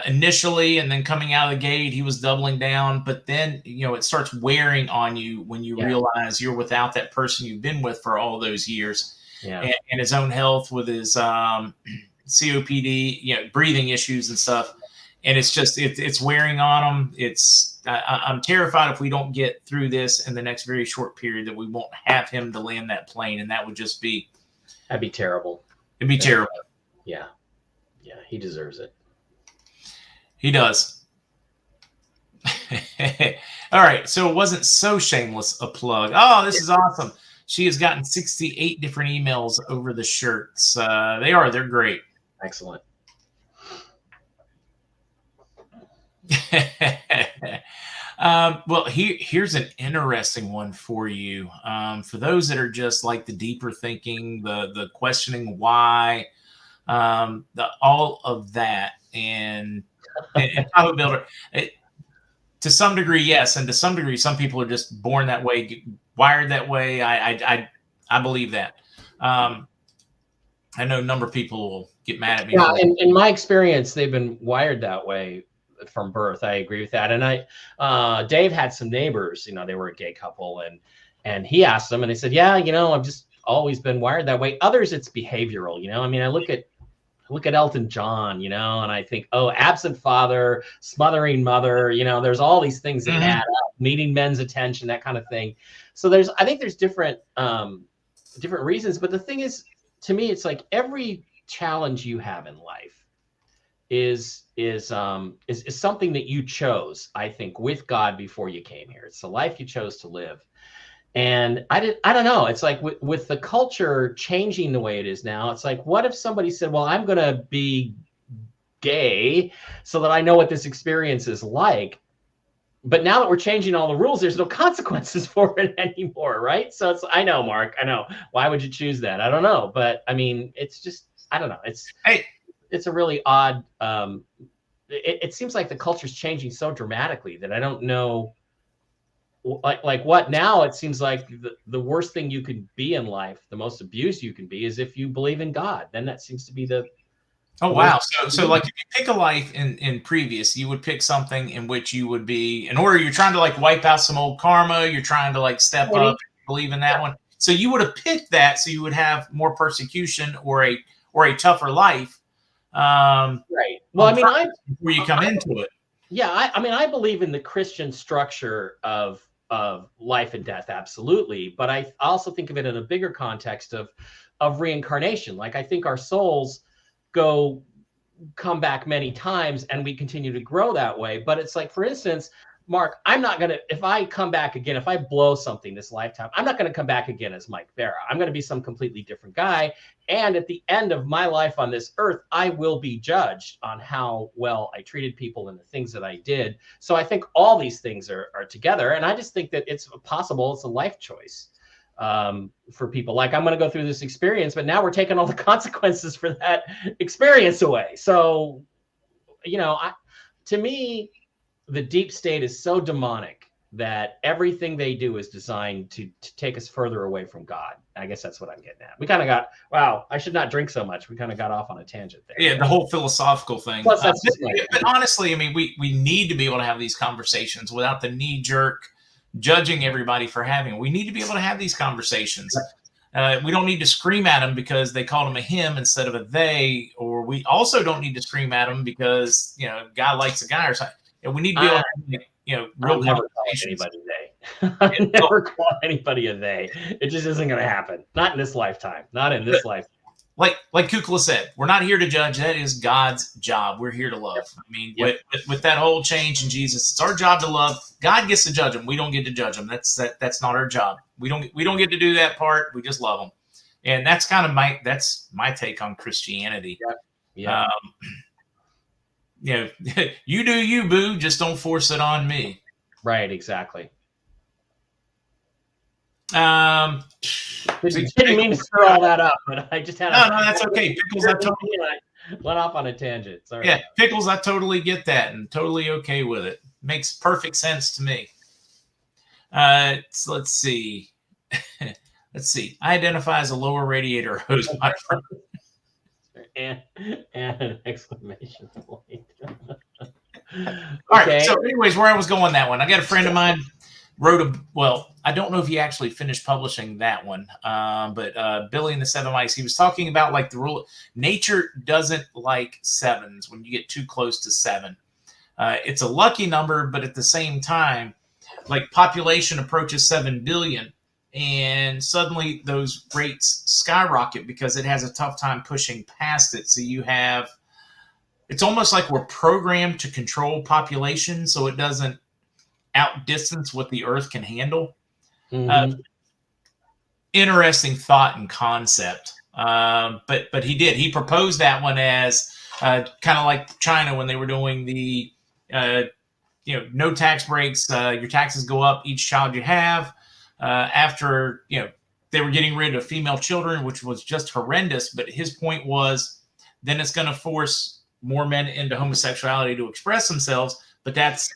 initially, and then coming out of the gate, he was doubling down. But then, it starts wearing on you when you realize you're without that person you've been with for all those years. Yeah. And his own health with his COPD, breathing issues and stuff. And it's just, it's wearing on him. I'm terrified if we don't get through this in the next very short period that we won't have him to land that plane. And that would just be. That'd be terrible. It'd be terrible. Yeah. Yeah. He deserves it. He does. All right. So it wasn't so shameless a plug. Oh, this is awesome. She has gotten 68 different emails over the shirts. They're great. Excellent. Well, here's an interesting one for you. For those that are just like the deeper thinking, the questioning why, all of that, and Tahoe Builder, to some degree, yes, and to some degree, some people are just born that way, wired that way. I believe that. I know a number of people will get mad at me. Yeah, in my experience, they've been wired that way from birth. I agree with that. And Dave had some neighbors. They were a gay couple, and he asked them, and they said, "Yeah, I've just always been wired that way." Others, it's behavioral. I mean, I look at Elton John, and I think, oh, absent father, smothering mother, there's all these things that add up, needing men's attention, that kind of thing. So I think there's different reasons. But the thing is, to me, it's like every challenge you have in life is something that you chose, I think, with God before you came here. It's the life you chose to live. And I don't know. It's like with the culture changing the way it is now, it's like, what if somebody said, well, I'm going to be gay so that I know what this experience is like. But now that we're changing all the rules, there's no consequences for it anymore, right? So I know, Mark, I know. Why would you choose that? I don't know. But I mean, it's just, I don't know. It's a really odd, it seems like the culture's changing so dramatically that I don't know. Like what now? It seems like the worst thing you could be in life, the most abused you can be, is if you believe in God. Then that seems to be the. Oh wow! So like if you pick a life in previous, you would pick something in which you would be in order. You're trying to wipe out some old karma. You're trying to step up, believe in that one. So you would have picked that so you would have more persecution or a tougher life. Right. Well, I mean, before you come into it. Yeah, I mean, I believe in the Christian structure of life and death, absolutely. But I also think of it in a bigger context of reincarnation. Like, I think our souls come back many times, and we continue to grow that way. But it's like, for instance, Mark, I'm not going to, if I come back again, if I blow something this lifetime, I'm not going to come back again as Mike Vera. I'm going to be some completely different guy. And at the end of my life on this earth, I will be judged on how well I treated people and the things that I did. So I think all these things are together. And I just think that it's possible. It's a life choice for people. Like, I'm going to go through this experience, but now we're taking all the consequences for that experience away. So, to me, the deep state is so demonic that everything they do is designed to take us further away from God. I guess that's what I'm getting at. We kind of wow, I should not drink so much. We kind of got off on a tangent there. Yeah, the whole philosophical thing. Plus, that's but honestly, I mean, we need to be able to have these conversations without the knee-jerk judging everybody for having. We need to be able to have these conversations. We don't need to scream at them because they called him a him instead of a they, or we also don't need to scream at them because, a guy likes a guy or something. We need to be able to, real conversations. I never call anybody a they. It just isn't going to happen. Not in this lifetime. Not in this life. Like Kukla said, we're not here to judge. That is God's job. We're here to love. Yep. I mean, with that whole change in Jesus, it's our job to love. God gets to judge them. We don't get to judge them. That's not our job. We don't get to do that part. We just love them, and that's kind of my take on Christianity. Yeah. You do you, boo. Just don't force it on me. Right. Exactly. Didn't mean to stir all that up, but I just had no, that's okay. Pickles, I totally went off on a tangent. Sorry. Yeah, Pickles, I totally get that and totally okay with it. Makes perfect sense to me. So let's see. I identify as a lower radiator hose, my friend. And an exclamation point. All right. So, anyways, where I was going that one, I got a friend of mine wrote I don't know if he actually finished publishing that one, but Billy and the Seven Mice, he was talking about like the rule. Nature doesn't like sevens when you get too close to 7. It's a lucky number, but at the same time, like population approaches 7 billion. And suddenly those rates skyrocket because it has a tough time pushing past it. So it's almost like we're programmed to control population so it doesn't outdistance what the Earth can handle. Mm-hmm. Interesting thought and concept. But he proposed that one as kind of like China when they were doing the, no tax breaks. Your taxes go up each child you have. After, they were getting rid of female children, which was just horrendous. But his point was then it's going to force more men into homosexuality to express themselves. But that's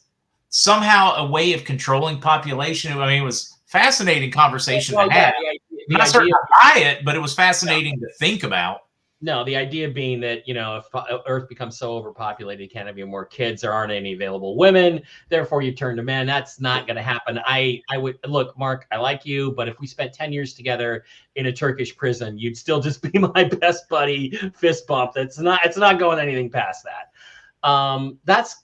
somehow a way of controlling population. I mean, it was fascinating conversation to have. I'm not certain to buy it, but it was fascinating to think about. No, the idea being that, if Earth becomes so overpopulated, you can't have any more kids, there aren't any available women, therefore you turn to men. That's not going to happen. I would look, Mark, I like you, but if we spent 10 years together in a Turkish prison, you'd still just be my best buddy, fist bump. It's not going anything past that.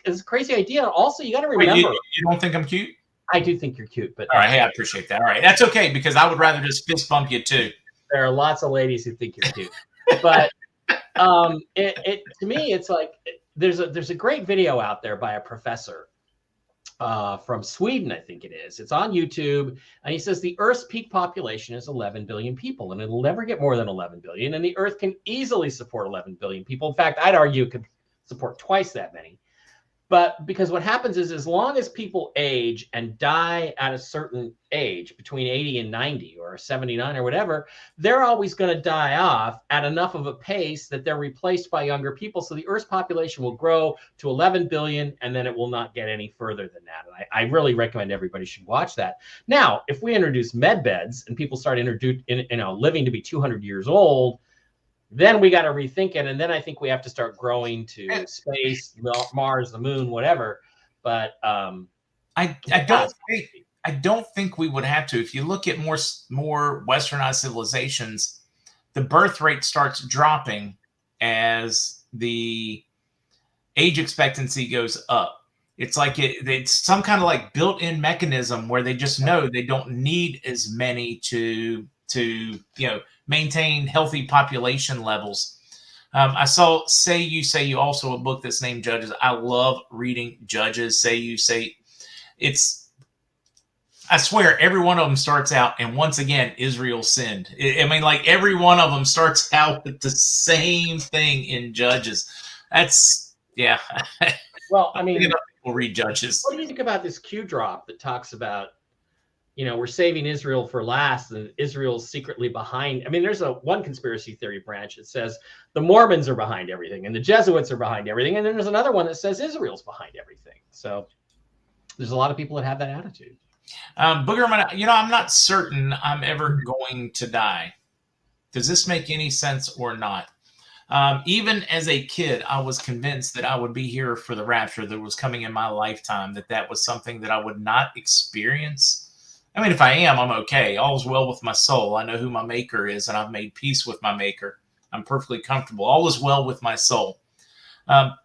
It's a crazy idea. Also, you got to remember. Wait, you don't think I'm cute? I do think you're cute, but all right, hey, I appreciate that. All right, that's okay because I would rather just fist bump you too. There are lots of ladies who think you're cute. But to me, it's like there's a great video out there by a professor from Sweden, I think it is. It's on YouTube, and he says the Earth's peak population is 11 billion people, and it'll never get more than 11 billion, and the Earth can easily support 11 billion people. In fact, I'd argue it could support twice that many. But because what happens is as long as people age and die at a certain age, between 80 and 90 or 79 or whatever, they're always going to die off at enough of a pace that they're replaced by younger people. So the Earth's population will grow to 11 billion, and then it will not get any further than that. And I really recommend everybody should watch that. Now, if we introduce med beds and people start living to be 200 years old, then we got to rethink it. And then I think we have to start growing to space, Mars, the moon, whatever. But I I don't think we would have to. If you look at more westernized civilizations, the birth rate starts dropping as the age expectancy goes up. It's like it's some kind of like built-in mechanism where they just know they don't need as many to maintain healthy population levels. I saw Say You also, a book that's named Judges. I love reading Judges. Say You Say. I swear every one of them starts out, and once again, Israel sinned. I mean, like every one of them starts out with the same thing in Judges. That's, yeah. Well, I mean, people read Judges. What do you think about this Q drop that talks about, we're saving Israel for last, and Israel's secretly behind? I mean, there's one conspiracy theory branch that says the Mormons are behind everything, and the Jesuits are behind everything, and then there's another one that says Israel's behind everything. So there's a lot of people that have that attitude. Boogerman, I'm not certain I'm ever going to die. Does this make any sense or not? Even as a kid, I was convinced that I would be here for the rapture that was coming in my lifetime, that was something that I would not experience. I mean, if I am, I'm okay. All's well with my soul. I know who my maker is, and I've made peace with my maker. I'm perfectly comfortable. All is well with my soul. But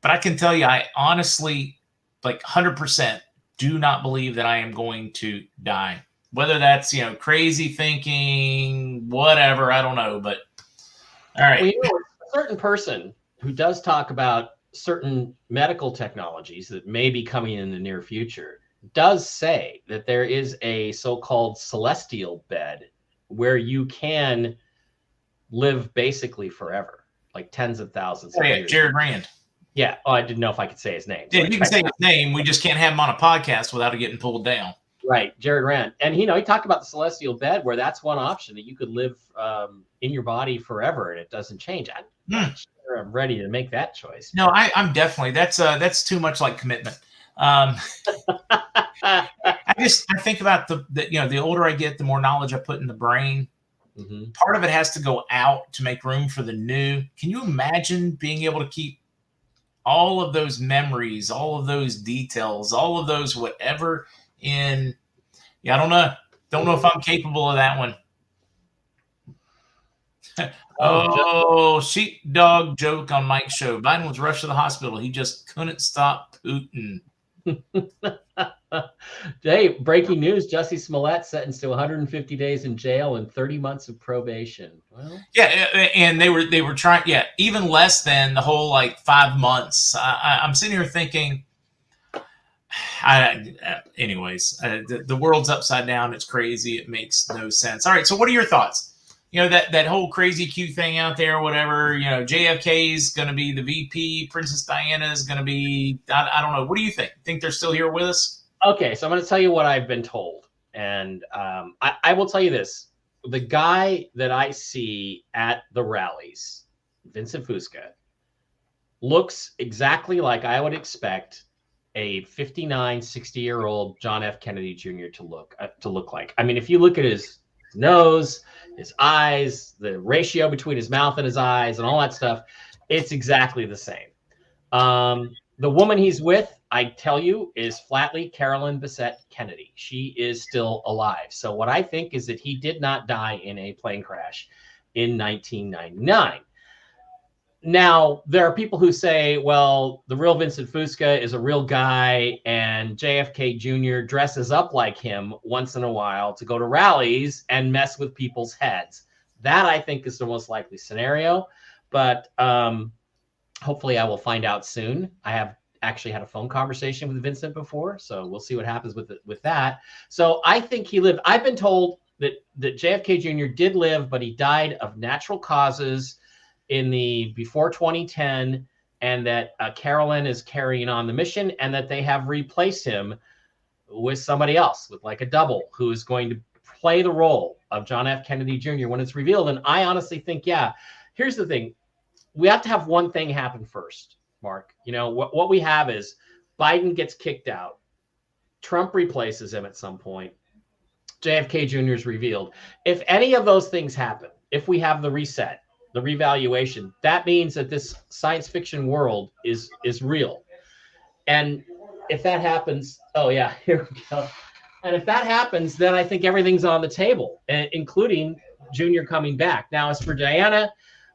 I can tell you, I honestly, like 100%, do not believe that I am going to die. Whether that's, crazy thinking, whatever, I don't know. But all right. Well, a certain person who does talk about certain medical technologies that may be coming in the near future does say that there is a so-called celestial bed where you can live basically forever, like tens of thousands of years. Jared Rand. Yeah. Oh, I didn't know if I could say his name. Yeah, you can say his name. We just can't have him on a podcast without it getting pulled down. Right, Jared Rand. And, he talked about the celestial bed where that's one option, that you could live in your body forever and it doesn't change. I'm not sure I'm ready to make that choice. No, I'm definitely. That's too much like commitment. I think about the older I get, the more knowledge I put in the brain. Mm-hmm. Part of it has to go out to make room for the new. Can you imagine being able to keep all of those memories, all of those details, all of those whatever in? Yeah, I don't know if I'm capable of that one. Sheepdog joke on Mike's show. Biden was rushed to the hospital. He just couldn't stop Putin. Hey, breaking news: Jussie Smollett sentenced to 150 days in jail and 30 months of probation. Well, yeah, and they were trying. Yeah, even less than the whole 5 months. I'm sitting here thinking. Anyways, the world's upside down. It's crazy. It makes no sense. All right. So, what are your thoughts? That whole crazy Q thing out there, whatever. JFK is going to be the VP. Princess Diana is going to be. I don't know. What do you think? Think they're still here with us? Okay, so I'm going to tell you what I've been told, and I will tell you this: the guy that I see at the rallies, Vincent Fusca, looks exactly like I would expect a 59, 60-year-old John F. Kennedy Jr. to look like. I mean, if you look at his nose, his eyes, the ratio between his mouth and his eyes, and all that stuff, it's exactly the same. The woman he's with, I tell you, is flatly Carolyn Bessette Kennedy. She is still alive. So what I think is that he did not die in a plane crash in 1999. Now, there are people who say, well, the real Vincent Fusca is a real guy, and JFK Jr. dresses up like him once in a while to go to rallies and mess with people's heads. That, I think, is the most likely scenario. But hopefully I will find out soon. I have actually had a phone conversation with Vincent before, so we'll see what happens with that. So I think he lived. I've been told that JFK Jr. did live, but he died of natural causes before 2010, and that Carolyn is carrying on the mission, and that they have replaced him with somebody else, with a double, who is going to play the role of John F. Kennedy Jr. when it's revealed. And I honestly think, here's the thing. We have to have one thing happen first, Mark. What we have is Biden gets kicked out. Trump replaces him at some point. JFK Jr. is revealed. If any of those things happen, if we have the reset, the revaluation, that means that this science fiction world is real. And if that happens, here we go. And if that happens, then I think everything's on the table, including Junior coming back. Now, as for Diana,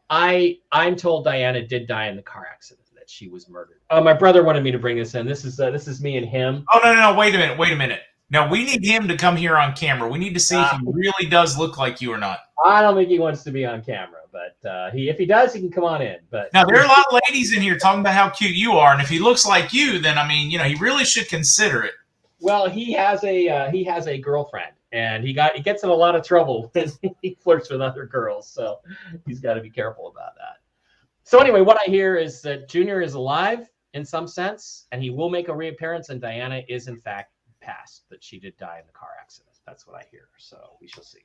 I'm told Diana did die in the car accident, that she was murdered. My brother wanted me to bring this in. This is me and him. Oh, no. Wait a minute. Now, we need him to come here on camera. We need to see if he really does look like you or not. I don't think he wants to be on camera, but if he does, he can come on in. But now, there are a lot of ladies in here talking about how cute you are, and if he looks like you, then, I mean, he really should consider it. Well, he has a girlfriend, and he gets in a lot of trouble when he flirts with other girls, so he's got to be careful about that. So anyway, what I hear is that Junior is alive in some sense, and he will make a reappearance, and Diana is in fact passed, that she did die in the car accident. That's what I hear. So we shall see.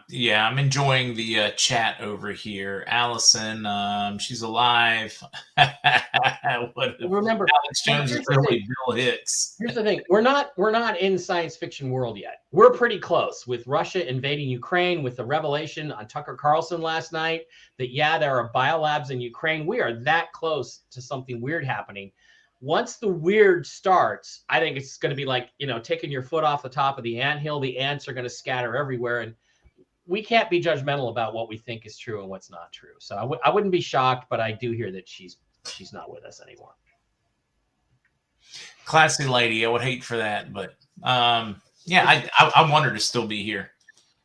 Yeah, I'm enjoying the chat over here. Allison, she's alive. Remember, Alex Jones is really Bill Hicks. Here's the thing: we're not in science fiction world yet. We're pretty close with Russia invading Ukraine, with the revelation on Tucker Carlson last night that there are biolabs in Ukraine. We are that close to something weird happening. Once the weird starts, I think it's going to be like, taking your foot off the top of the anthill. The ants are going to scatter everywhere. And we can't be judgmental about what we think is true and what's not true. So I wouldn't be shocked, but I do hear that she's not with us anymore. Classy lady. I would hate for that. But I want her to still be here.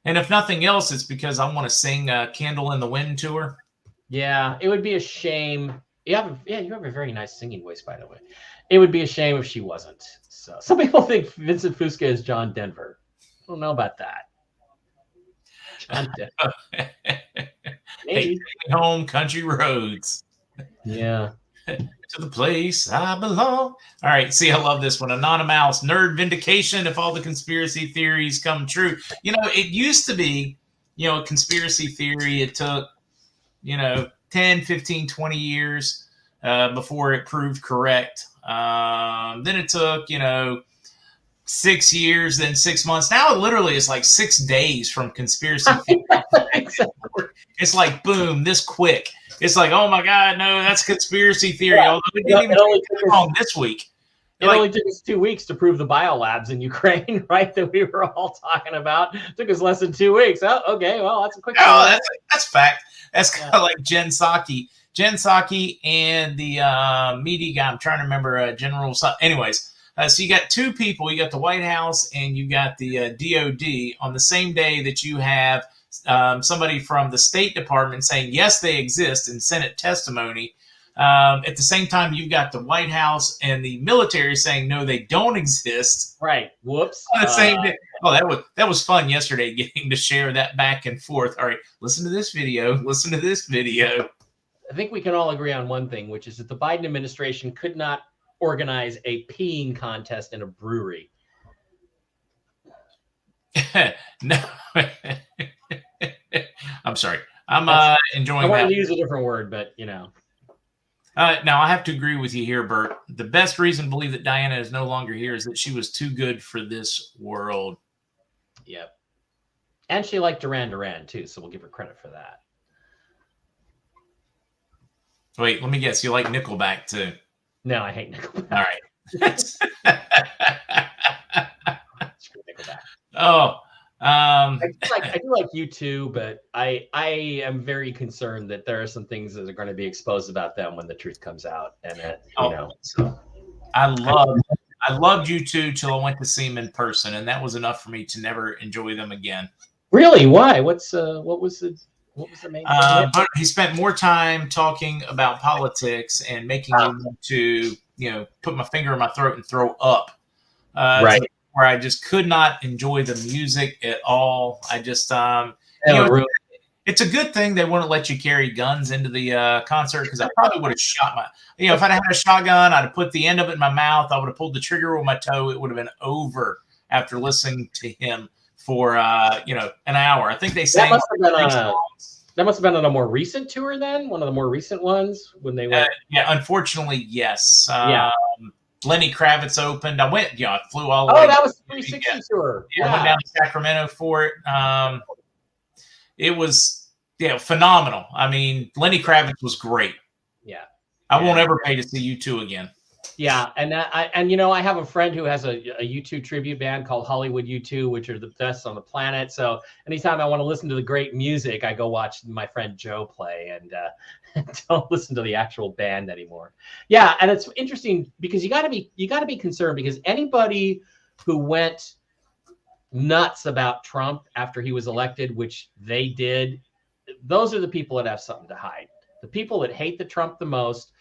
And if nothing else, it's because I want to sing Candle in the Wind to her. Yeah, it would be a shame. You have a very nice singing voice, by the way. It would be a shame if she wasn't. So some people think Vincent Fusca is John Denver. I don't know about that. John Denver. Hey, home country roads. Yeah. To the place I belong. All right. See, I love this one. Anonymous nerd vindication. If all the conspiracy theories come true. It used to be, a conspiracy theory. It took, 10, 15, 20 years before it proved correct. Then it took, 6 years, then 6 months. Now it literally is like 6 days from conspiracy theory. Exactly. It's like, boom, this quick. It's like, oh my God, no, that's conspiracy theory. Although it didn't even take long this week. It only took us 2 weeks to prove the biolabs in Ukraine, right? That we were all talking about. It took us less than 2 weeks. Oh, okay. Well, that's a quick. Oh, that's fact. That's kind of like Jen Psaki. Jen Psaki and the media guy. I'm trying to remember General. Anyways, so you got two people. You got the White House and you got the DOD on the same day that you have somebody from the State Department saying yes, they exist in Senate testimony. At the same time, you've got the White House and the military saying no, they don't exist. Right. Whoops. On the same day. Oh, that was fun yesterday, getting to share that back and forth. All right, listen to this video. Listen to this video. I think we can all agree on one thing, which is that the Biden administration could not organize a peeing contest in a brewery. No. I'm sorry. I'm enjoying that. I wanted to use a different word, but Now, I have to agree with you here, Bert. The best reason to believe that Diana is no longer here is that she was too good for this world. Yep. And she liked Duran Duran, too, so we'll give her credit for that. Wait, let me guess. You like Nickelback, too? No, I hate Nickelback. All right. Screw Nickelback. Oh. I do like you too, but I am very concerned that there are some things that are going to be exposed about them when the truth comes out, and so I loved you two till I went to see them in person, and that was enough for me to never enjoy them again. Really? Why? What was the main? But he spent more time talking about politics and making me want to, put my finger in my throat and throw up. Right. Where I just could not enjoy the music at all. I just, it's a good thing they wouldn't let you carry guns into the concert, because I probably would have shot if I'd had a shotgun, I'd have put the end of it in my mouth. I would have pulled the trigger with my toe. It would have been over after listening to him for, an hour. I think they sang. That must have been on a more recent tour then, one of the more recent ones when they went. Unfortunately, yes. Lenny Kravitz opened. I went, I flew all the way. Oh, that was the 360 tour. Yeah, I went down to Sacramento for it. It was, phenomenal. I mean, Lenny Kravitz was great. Yeah. I won't ever pay to see you two again. Yeah, and I have a friend who has a U2 tribute band called Hollywood U2, which are the best on the planet. So anytime I want to listen to the great music, I go watch my friend Joe play, and don't listen to the actual band anymore. Yeah, and it's interesting because you got to be concerned, because anybody who went nuts about Trump after he was elected, which they did, those are the people that have something to hide. The people that hate Trump the most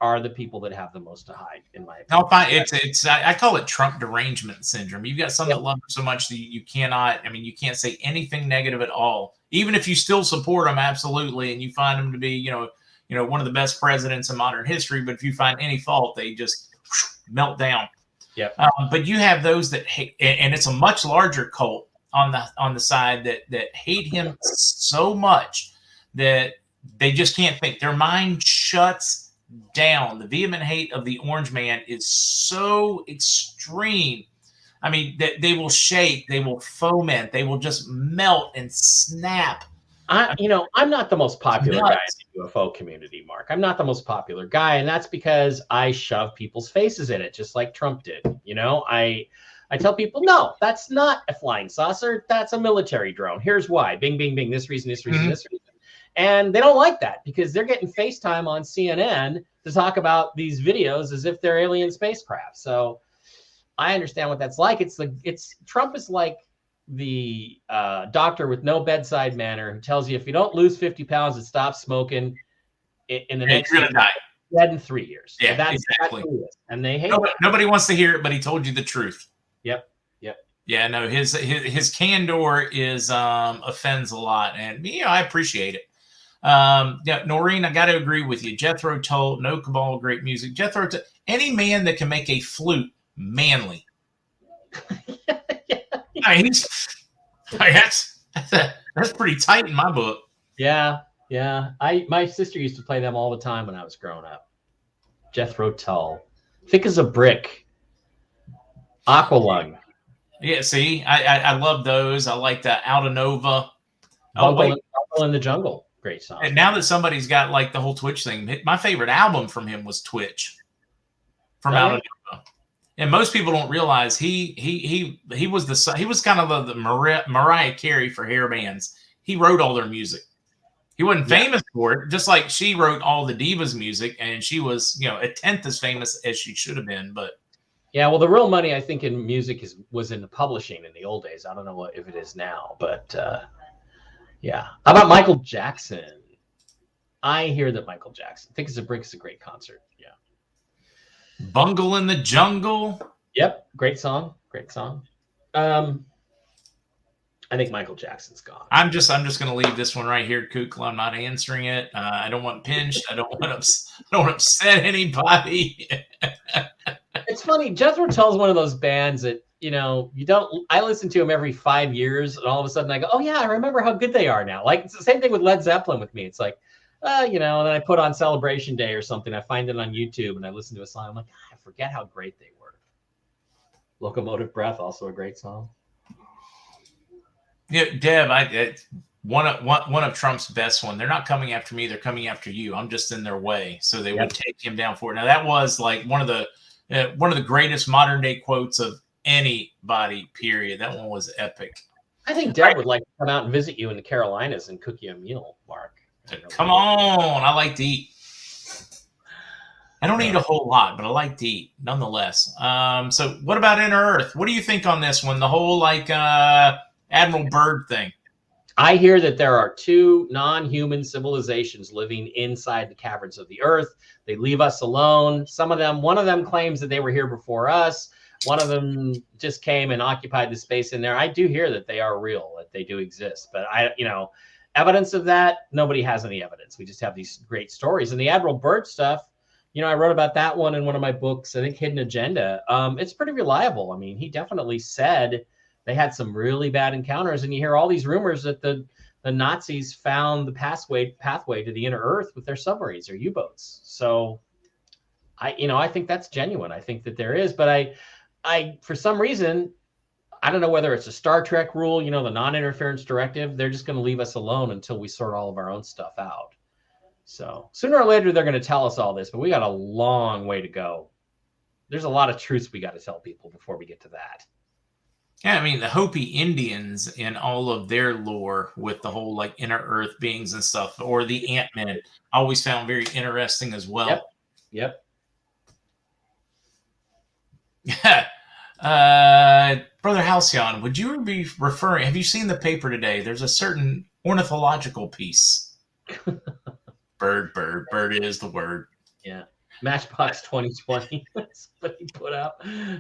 are the people that have the most to hide, in my opinion. I'll find it's I call it Trump derangement syndrome. You've got some that love him so much that you cannot. I mean, you can't say anything negative at all, even if you still support him absolutely, and you find him to be, one of the best presidents in modern history. But if you find any fault, they just melt down. Yeah. But you have those that hate, and it's a much larger cult on the side that hate him so much that they just can't think. Their mind shuts down. The vehement hate of the orange man is so extreme. I mean, they will shake, they will foment, they will just melt and snap. I'm not the most popular guy in the UFO community, Mark. I'm not the most popular guy, and that's because I shove people's faces in it, just like Trump did. I tell people, no, that's not a flying saucer. That's a military drone. Here's why. Bing, bing, bing. This reason, this reason, this reason. And they don't like that because they're getting FaceTime on CNN to talk about these videos as if they're alien spacecraft. So I understand what that's like. Trump is like the doctor with no bedside manner who tells you if you don't lose 50 pounds and stop smoking in the next year, you're gonna die. Dead in 3 years. Yeah, so exactly. And they hate nobody wants to hear it, but he told you the truth. Yep. Yeah, no, his candor is offends a lot, and I appreciate it. Noreen, I got to agree with you. Jethro Tull, no cabal, great music. Jethro Tull, any man that can make a flute manly. I mean, that's pretty tight in my book. Yeah. My sister used to play them all the time when I was growing up. Jethro Tull, thick as a brick. Aqualung. Yeah, see, I love those. I like the Altanova. Bungle in the Jungle. Great song. And now that somebody's got like the whole Twitch thing, my favorite album from him was Twitch from Altanova. And most people don't realize he was kind of the Mariah Carey for hair bands. He wrote all their music. He wasn't famous for it, just like she wrote all the Divas music, and she was, a tenth as famous as she should have been. But yeah, well, the real money I think in music was in the publishing in the old days. I don't know if it is now, but yeah. How about Michael Jackson? I hear that Michael Jackson. Thick as a Brick is a great concert. Yeah. Bungle in the Jungle. Yep. Great song. I think Michael Jackson's gone. I'm just going to leave this one right here, Kukla. I'm not answering it. I don't want pinched. I don't want to upset anybody. It's funny. Jethro Tull is one of those bands that, I listen to them every 5 years, and all of a sudden I go, oh yeah, I remember how good they are now. Like it's the same thing with Led Zeppelin with me. It's like, and then I put on Celebration Day or something. I find it on YouTube and I listen to a song. I'm like, I forget how great they were. Locomotive Breath, also a great song. Yeah, Deb, one of Trump's best one. They're not coming after me; they're coming after you. I'm just in their way, so they would take him down for it. Now that was like one of the greatest modern day quotes of anybody. Period. That one was epic. I think Deb would like to come out and visit you in the Carolinas and cook you a meal, Mark. Come on, I like to eat. I don't eat a whole lot, but I like to eat nonetheless. So what about Inner Earth? What do you think on this one? The whole Admiral Byrd thing. I hear that there are 2 non-human civilizations living inside the caverns of the earth. They leave us alone. One of them claims that they were here before us. One of them just came and occupied the space in there. I do hear that they are real, that they do exist. But evidence of that, nobody has any evidence. We just have these great stories. And the Admiral Byrd stuff, I wrote about that one in one of my books, I think Hidden Agenda. It's pretty reliable. I mean, he definitely said they had some really bad encounters, and you hear all these rumors that the Nazis found the pathway to the inner Earth with their submarines or U-boats. So I think that's genuine. I think that there is, but I for some reason, I don't know whether it's a Star Trek rule, the non-interference directive. They're just going to leave us alone until we sort all of our own stuff out. So sooner or later, they're going to tell us all this, but we got a long way to go. There's a lot of truths we got to tell people before we get to that. Yeah, I mean, the Hopi Indians and all of their lore with the whole like inner earth beings and stuff, or the Ant-Men, I always found very interesting as well. Yep. Brother Halcyon, would you be referring, have you seen the paper today? There's a certain ornithological piece. Bird is the word. Yeah. Matchbox 2020. That's what he put out.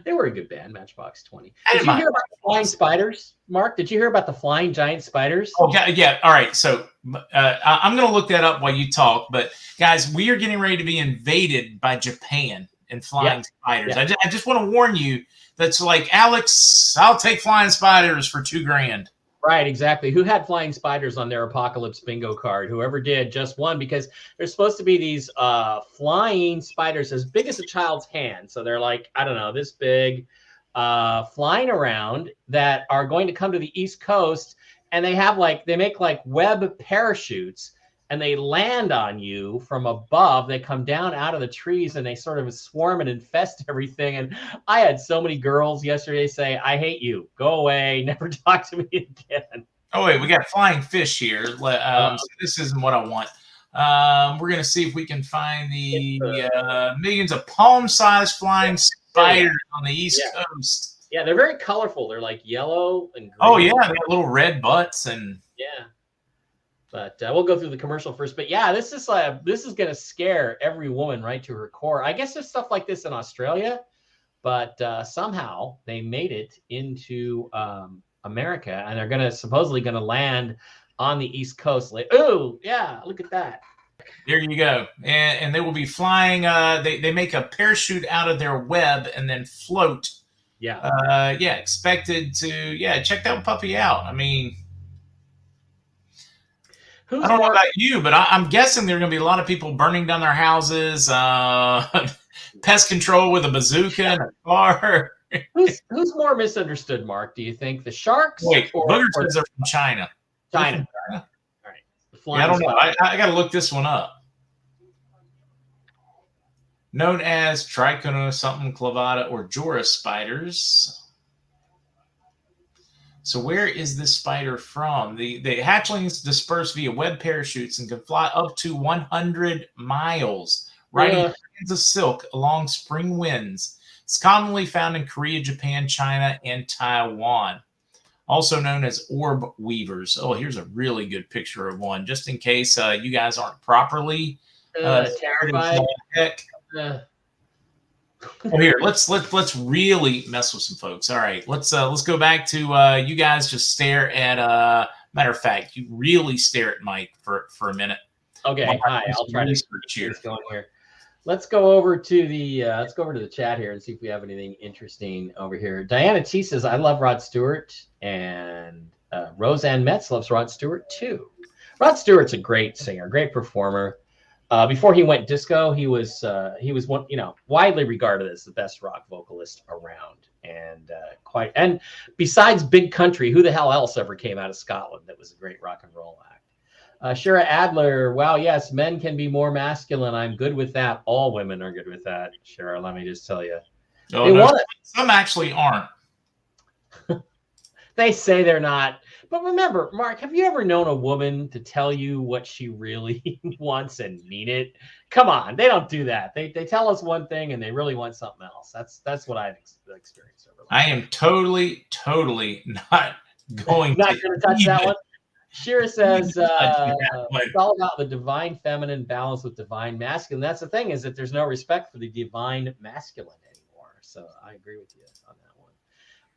They were a good band, Matchbox 20. Did you hear about the flying spiders, Mark? Did you hear about the flying giant spiders? Oh, yeah. All right. So I'm going to look that up while you talk. But guys, we are getting ready to be invaded by Japan and flying spiders. Yeah. I just want to warn you. That's like, Alex, I'll take flying spiders for $2,000. Right, exactly. Who had flying spiders on their apocalypse bingo card? Whoever did just won, because there's supposed to be these flying spiders as big as a child's hand. So they're like, I don't know, this big, flying around, that are going to come to the East Coast, and they make like web parachutes, and they land on you from above. They come down out of the trees, and they sort of swarm and infest everything. And I had so many girls yesterday say, I hate you. Go away. Never talk to me again. Oh, wait. We got flying fish here. So this isn't what I want. We're going to see if we can find the millions of palm-sized flying spiders on the East Coast. Yeah, they're very colorful. They're like yellow and green. Oh, yeah. They got little red butts. And yeah. But we'll go through the commercial first. But yeah, this is going to scare every woman right to her core. I guess there's stuff like this in Australia, but somehow they made it into America, and they're supposedly going to land on the East Coast. Like, oh yeah, look at that. There you go. And they will be flying. They make a parachute out of their web and then float. Yeah. Expected to check that puppy out. I mean, I don't know about you, but I'm guessing there are going to be a lot of people burning down their houses, pest control with a bazooka and a car. Who's more misunderstood, Mark? Do you think the sharks? Wait, Booger says they're from China. China. All right. I don't know. I got to look this one up. Known as Trichona something clavata or Jura spiders. So where is this spider from? The hatchlings disperse via web parachutes and can fly up to 100 miles, riding strands of silk along spring winds. It's commonly found in Korea, Japan, China, and Taiwan. Also known as orb weavers. Oh, here's a really good picture of one, just in case you guys aren't properly terrified. Oh, here, let's really mess with some folks. All right, let's go back to you guys. Just stare at matter of fact, you really stare at Mike for a minute. Okay, hi. I'll try to get going here. Let's go over to the chat here and see if we have anything interesting over here. Diana T says, "I love Rod Stewart," and Roseanne Metz loves Rod Stewart too. Rod Stewart's a great singer, great performer. Before he went disco, he was one, widely regarded as the best rock vocalist around, and besides Big Country, who the hell else ever came out of Scotland that was a great rock and roll act? Shira Adler, wow, yes, men can be more masculine. I'm good with that. All women are good with that, Shira. Let me just tell you. Some actually aren't. They say they're not. But remember, Mark, have you ever known a woman to tell you what she really wants and mean it? Come on, they don't do that. They tell us one thing and they really want something else. That's what I've experienced over life. I am totally not going to touch that one. Shira says it's all about the divine feminine balance with divine masculine. That's the thing, is that there's no respect for the divine masculine anymore. So I agree with you on that one.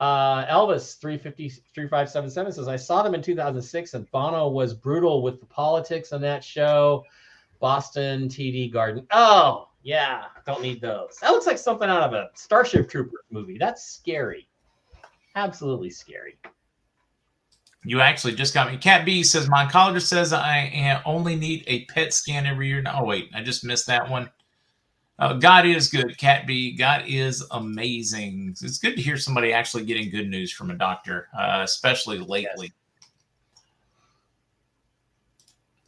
Elvis 3577 says, I saw them in 2006 and Bono was brutal with the politics on that show. Boston TD Garden. Oh, yeah. Don't need those. That looks like something out of a Starship Troopers movie. That's scary. Absolutely scary. You actually just got me. Cat B says, my oncologist says I only need a PET scan every year. Oh, wait. I just missed that one. God is good, Cat B. God is amazing. It's good to hear somebody actually getting good news from a doctor, especially lately.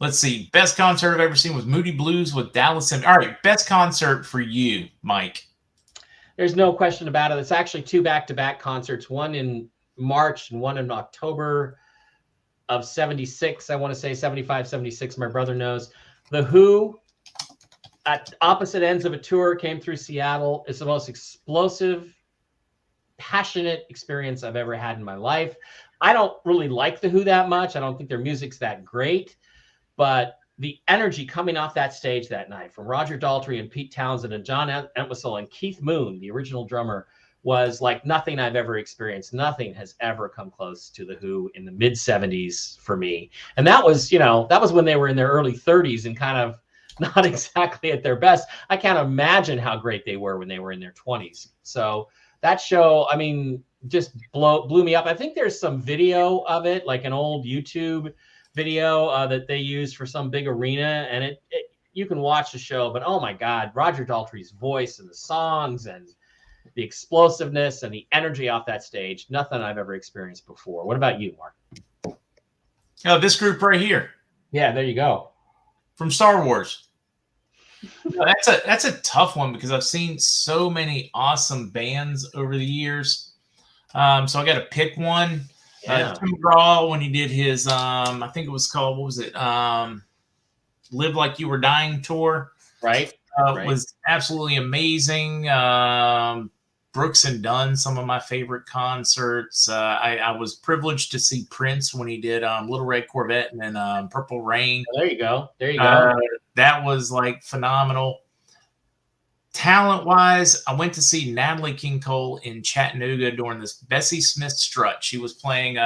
Let's see. Best concert I've ever seen was Moody Blues with Dallas. All right, best concert for you, Mike. There's no question about it. It's actually 2 back-to-back concerts, one in March and one in October of 76. I want to say 75, 76. My brother knows. The Who, at opposite ends of a tour, came through Seattle. It's the most explosive, passionate experience I've ever had in my life. I don't really like The Who that much. I don't think their music's that great, but the energy coming off that stage that night from Roger Daltrey and Pete Townsend and John Entwistle and Keith Moon, the original drummer, was like nothing I've ever experienced. Nothing has ever come close to The Who in the mid 70s for me. And that was, that was when they were in their early 30s and kind of not exactly at their best. I can't imagine how great they were when they were in their 20s. So that show, I mean, just blew me up. I think there's some video of it, like an old YouTube video that they used for some big arena, and you can watch the show, but oh my God, Roger Daltrey's voice and the songs and the explosiveness and the energy off that stage, nothing I've ever experienced before. What about you, Mark? Oh, this group right here. Yeah, there you go. From Star Wars. That's a tough one because I've seen so many awesome bands over the years. So I got to pick one. Yeah. Tim McGraw, when he did his, I think it was called, what was it? Live Like You Were Dying tour. Right. Was absolutely amazing. Brooks and Dunn, some of my favorite concerts. I was privileged to see Prince when he did Little Red Corvette and then Purple Rain. There you go. There you go. That was like phenomenal. Talent-wise, I went to see Natalie King Cole in Chattanooga during this Bessie Smith strut. She was playing,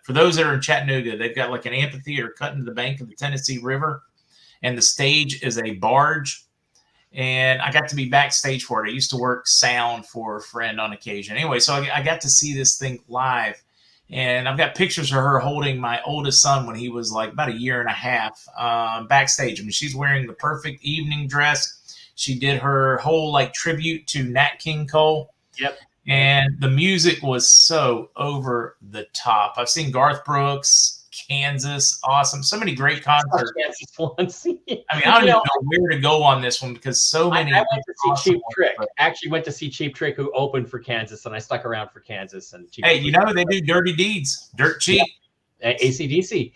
for those that are in Chattanooga, they've got like an amphitheater cut into the bank of the Tennessee River, and the stage is a barge. And I got to be backstage for it. I used to work sound for a friend on occasion. Anyway, so I got to see this thing live. And I've got pictures of her holding my oldest son when he was like about a year and a half backstage. I mean, she's wearing the perfect evening dress. She did her whole like tribute to Nat King Cole. Yep. And the music was so over the top. I've seen Garth Brooks, Kansas, awesome. So many great concerts. Kansas once. I mean, I don't even know where to go on this one because so many. I went to see Cheap Trick. Actually went to see Cheap Trick, who opened for Kansas, and I stuck around for Kansas. And Cheap hey, they do Dirty Deeds, Dirt Cheap. Yeah. AC/DC.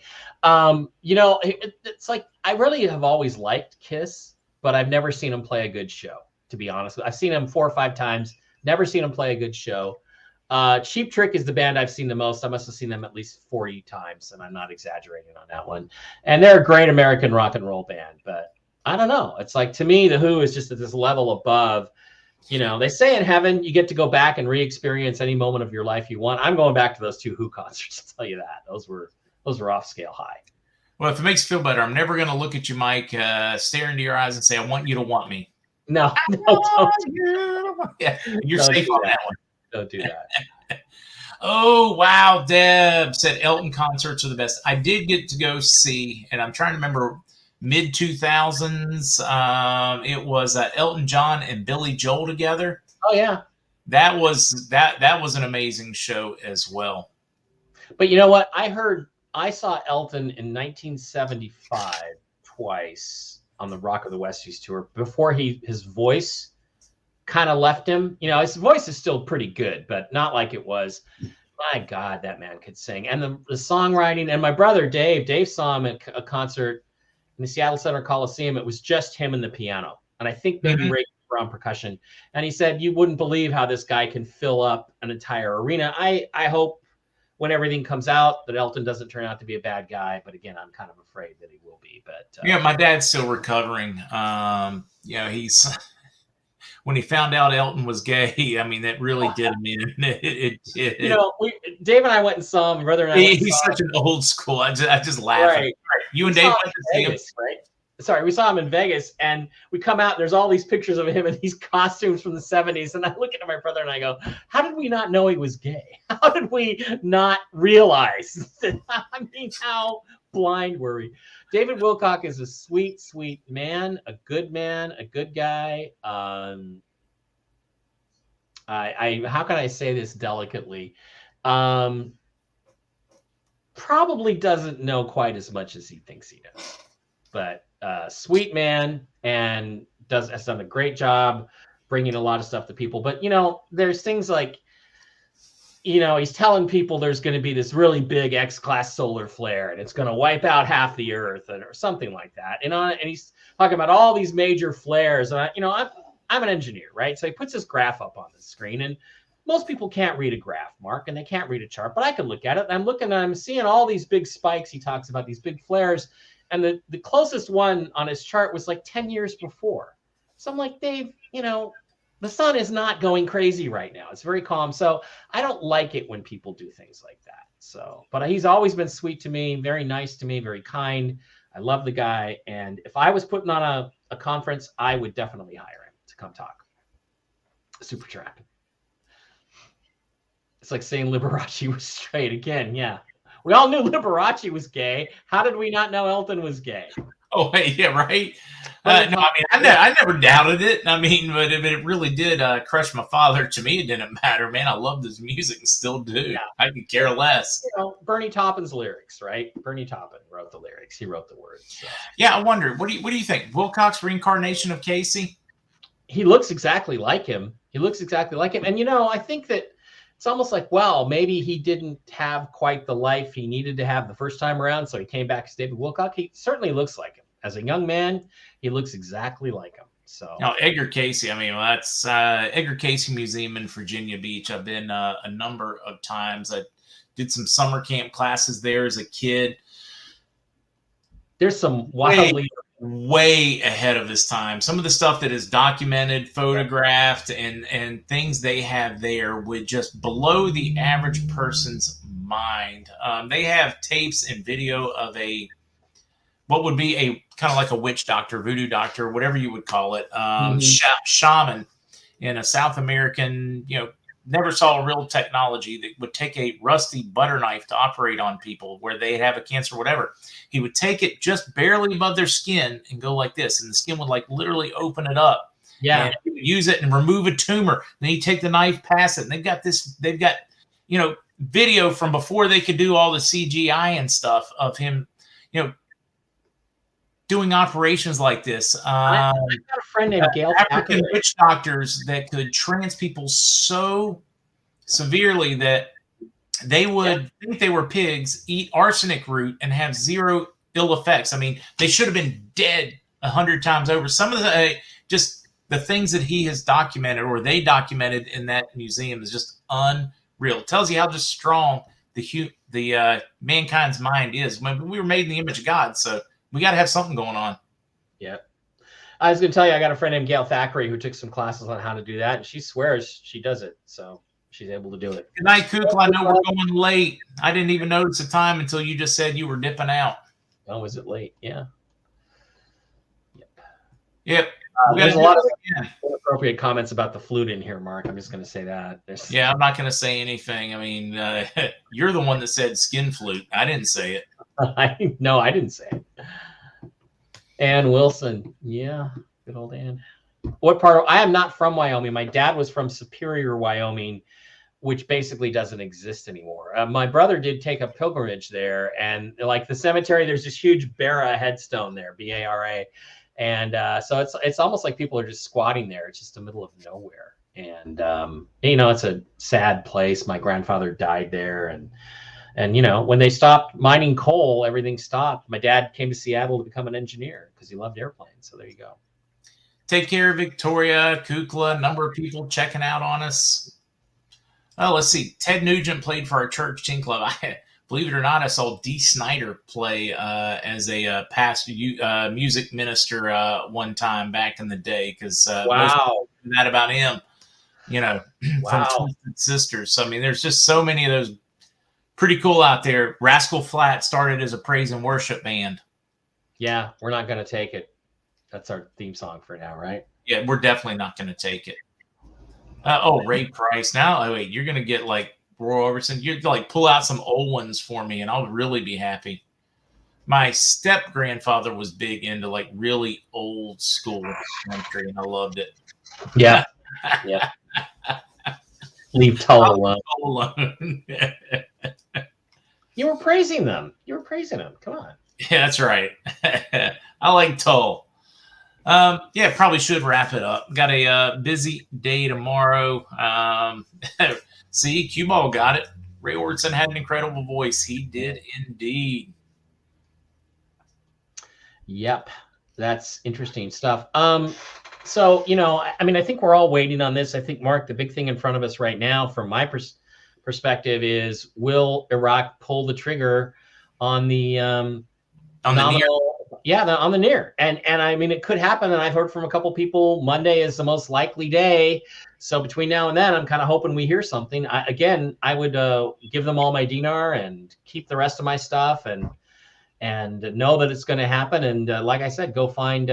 It's like I really have always liked Kiss, but I've never seen them play a good show, to be honest. I've seen them 4 or 5 times, never seen them play a good show. Cheap Trick is the band I've seen the most. I must have seen them at least 40 times, and I'm not exaggerating on that one. And they're a great American rock and roll band, but I don't know. It's like, to me, The Who is just at this level above. They say in heaven you get to go back and re-experience any moment of your life you want. I'm going back to those 2 Who concerts, I'll tell you that. Those were off scale high. Well, if it makes you feel better, I'm never going to look at you, Mike, stare into your eyes and say, I want you to want me. No, don't. Yeah, you're safe on that one. Don't do that. Oh, wow. Deb said Elton concerts are the best. I did get to go see, and I'm trying to remember, mid-2000s. It was Elton John and Billy Joel together. Oh, yeah. That was an amazing show as well. But you know what? I saw Elton in 1975 twice on the Rock of the Westies tour before his voice kind of left him. His voice is still pretty good, but not like it was. My God, that man could sing. And the songwriting, and my brother Dave saw him at a concert in the Seattle Center Coliseum. It was just him and the piano. And I think maybe Ray were on percussion. And he said, you wouldn't believe how this guy can fill up an entire arena. I hope when everything comes out that Elton doesn't turn out to be a bad guy. But again, I'm kind of afraid that he will be. But yeah, my dad's still recovering. He's when he found out Elton was gay, I mean, that really did him in. Dave and I went and saw him. Brother and I. He's such an old school. I just laugh. Right. You and Dave went to see him, right? Sorry, we saw him in Vegas, and we come out, and there's all these pictures of him in these costumes from the 70s. And I look at my brother and I go, how did we not know he was gay? How did we not realize? I mean, how blind were we? David Wilcock is a sweet, sweet man, a good guy. How can I say this delicately? Probably doesn't know quite as much as he thinks he does. but sweet man, and has done a great job bringing a lot of stuff to people. But there's things like, he's telling people there's going to be this really big X-class solar flare and it's going to wipe out half the Earth or something like that. And he's talking about all these major flares. And I'm an engineer, right? So he puts this graph up on the screen, and most people can't read a graph, Mark, and they can't read a chart, but I can look at it. And I'm seeing all these big spikes. He talks about these big flares, and the closest one on his chart was like 10 years before. So I'm like, Dave, the sun is not going crazy right now. It's very calm. So I don't like it when people do things like that. So, but he's always been sweet to me, very nice to me, very kind. I love the guy. And if I was putting on a conference, I would definitely hire him to come talk. Super track. It's like saying Liberace was straight again. Yeah. We all knew Liberace was gay. How did we not know Elton was gay? Oh, yeah, right. No, I mean, I never doubted it. I mean, but it really did crush my father. To me, it didn't matter, man. I loved his music and still do. Yeah. I could care less. Bernie Taupin's lyrics, right? Bernie Taupin wrote the lyrics. He wrote the words. So. Yeah, I wonder. What do you think? Wilcox reincarnation of Casey? He looks exactly like him. And I think that it's almost like, well, maybe he didn't have quite the life he needed to have the first time around, so he came back as David Wilcox. He certainly looks like him. As a young man, he looks exactly like him. So now, Edgar Casey, I mean, that's Edgar Casey Museum in Virginia Beach. I've been a number of times. I did some summer camp classes there as a kid. There's some wildly way ahead of this time. Some of the stuff that is documented, photographed, and things they have there would just blow the average person's mind. They have tapes and video of what would be a kind of like a witch doctor, voodoo doctor, whatever you would call it, shaman in a South American, never saw real technology that would take a rusty butter knife to operate on people where they have a cancer, whatever. He would take it just barely above their skin and go like this, and the skin would like literally open it up. Yeah. And he would use it and remove a tumor. Then he'd take the knife past it, and they've got video from before they could do all the CGI and stuff of him, doing operations like this. I got a friend named Gail African witch doctors that could trance people so severely that they would think they were pigs, eat arsenic root, and have zero ill effects. I mean, they should have been dead 100 times over. Some of just the things that he has documented or they documented in that museum is just unreal. It tells you how just strong the mankind's mind is. When we were made in the image of God, so we got to have something going on. Yeah. I was going to tell you, I got a friend named Gail Thackeray who took some classes on how to do that, and she swears she does it. So she's able to do it. Good night, Kukla. I know we're going late. I didn't even notice the time until you just said you were dipping out. Oh, is it late? Yeah. Yep. There's a lot of inappropriate comments about the flute in here, Mark. I'm just going to say that. Yeah, I'm not going to say anything. I mean, you're the one that said skin flute. I didn't say it. No, I didn't say it. Ann Wilson. Yeah, good old Ann. What part I am not from Wyoming. My dad was from Superior, Wyoming, which basically doesn't exist anymore. My brother did take a pilgrimage there, and like the cemetery, there's this huge Bara headstone there, B-A-R-A. And so it's almost like people are just squatting there. It's just the middle of nowhere. And, it's a sad place. My grandfather died there. And when they stopped mining coal, everything stopped. My dad came to Seattle to become an engineer because he loved airplanes. So there you go. Take care, Victoria, Kukla, a number of people checking out on us. Oh, let's see. Ted Nugent played for our church team club. Believe it or not, I saw Dee Snider play as a past music minister one time back in the day. Because wow, that about him, from Twisted Sisters. So I mean, there's just so many of those pretty cool out there. Rascal Flatts started as a praise and worship band. Yeah, we're not going to take it. That's our theme song for now, right? Yeah, we're definitely not going to take it. Ray Price. Now, wait, you're going to get like Roy Orbison. You'd like pull out some old ones for me, and I'll really be happy. My step grandfather was big into like really old school country, and I loved it. Yeah, yeah. Leave Tull alone. You were praising them. Come on. Yeah, that's right. I like Tull. Yeah, probably should wrap it up. Got a busy day tomorrow. See, Cue Ball got it. Ray Orton had an incredible voice. He did indeed. Yep, that's interesting stuff. So I mean, I think we're all waiting on this. I think, Mark, the big thing in front of us right now, from my perspective, is will Iraq pull the trigger on the nominal? On the near, and I mean, it could happen. And I've heard from a couple people Monday is the most likely day. So between now and then, I'm kind of hoping we hear something. I would give them all my dinar and keep the rest of my stuff, and know that it's going to happen. And like I said, go find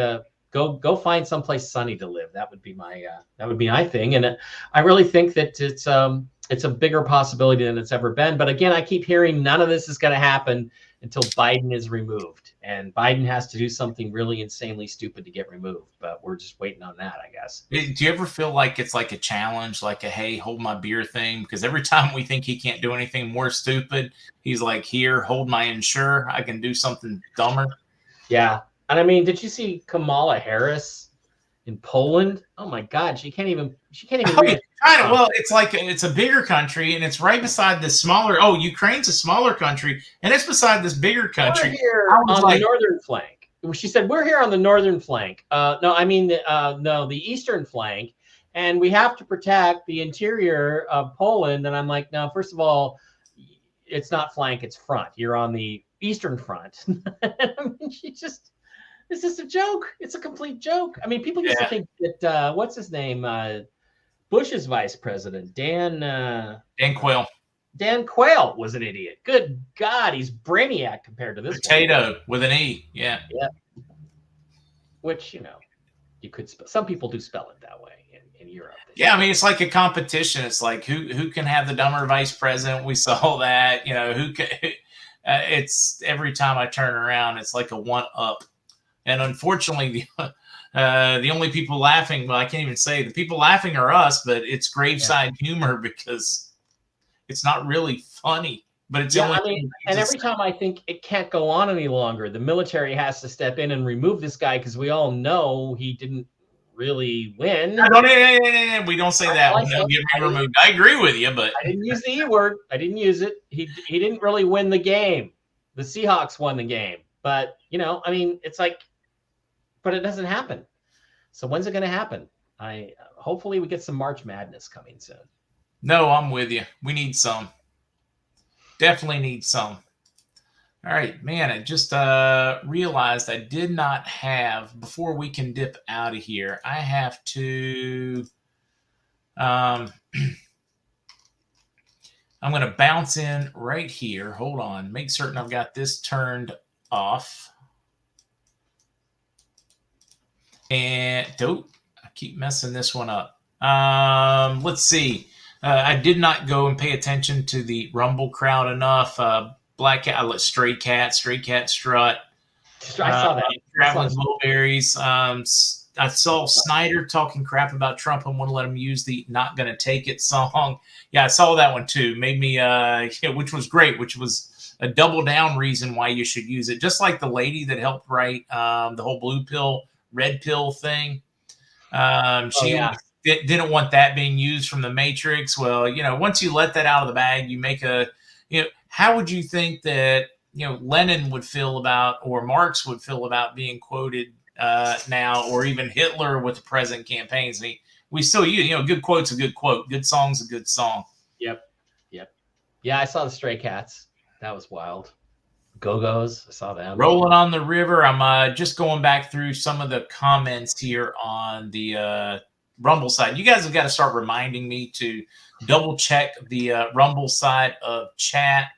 someplace sunny to live. That would be my thing. And I really think that it's a bigger possibility than it's ever been. But again, I keep hearing none of this is going to happen until Biden is removed, and Biden has to do something really insanely stupid to get removed. But we're just waiting on that, I guess. Do you ever feel like it's like a challenge, like a hey, hold my beer thing? Because every time we think he can't do anything more stupid, he's like, here, hold my insure. I can do something dumber. Yeah. And I mean, did you see Kamala Harris in Poland? Oh my God, she can't even read. Well, it's a bigger country, and it's right beside this smaller. Oh, Ukraine's a smaller country, and it's beside this bigger country. We're here on the northern flank. She said, "We're here on the northern flank." No, I mean the eastern flank, and we have to protect the interior of Poland. And I'm like, no, first of all, it's not flank; it's front. You're on the eastern front. I mean, it's just a joke. It's a complete joke. I mean, people used to think that what's his name? Bush's vice president, Dan Quayle. Dan Quayle was an idiot. Good God, he's brainiac compared to this potato one. With an E. Yeah. Which you could some people do spell it that way in Europe. Yeah, I mean, it's like a competition. It's like who can have the dumber vice president. We saw that. Who can. It's every time I turn around, it's like a one up. And unfortunately, the only people laughing, well, I can't even say the people laughing are us, but it's graveside humor because it's not really funny. But it's and every time I think it can't go on any longer, the military has to step in and remove this guy because we all know he didn't really win. We don't say that. Get me removed. I agree with you, but I didn't use the E word. I didn't use it. He didn't really win the game. The Seahawks won the game, but I mean, it's like. But it doesn't happen. So when's it going to happen? Hopefully we get some March Madness coming soon. No, I'm with you. We need some. Definitely need some. All right, man. I just realized I did not have, before we can dip out of here, I have to. I'm going to bounce in right here. Hold on. Make certain I've got this turned off. And I keep messing this one up. Let's see. I did not go and pay attention to the Rumble crowd enough. Black Cat, Stray Cat Strut. I saw that. Traveling Blueberries. I saw Snyder talking crap about Trump and want to let him use the "Not Gonna Take It" song. Yeah, I saw that one too. Made me, which was great. Which was a double down reason why you should use it. Just like the lady that helped write the whole blue pill, red pill thing. She didn't want that being used from the Matrix. Well, once you let that out of the bag, you make how would you think that, Lenin would feel about, or Marx would feel about being quoted now, or even Hitler with the present campaigns? I mean, we still use, good quote's a good quote. Good song's a good song. Yep. Yeah, I saw the Stray Cats. That was wild. Go-Go's, I saw them. Rolling on the River. I'm just going back through some of the comments here on the Rumble side. You guys have got to start reminding me to double check the Rumble side of chat.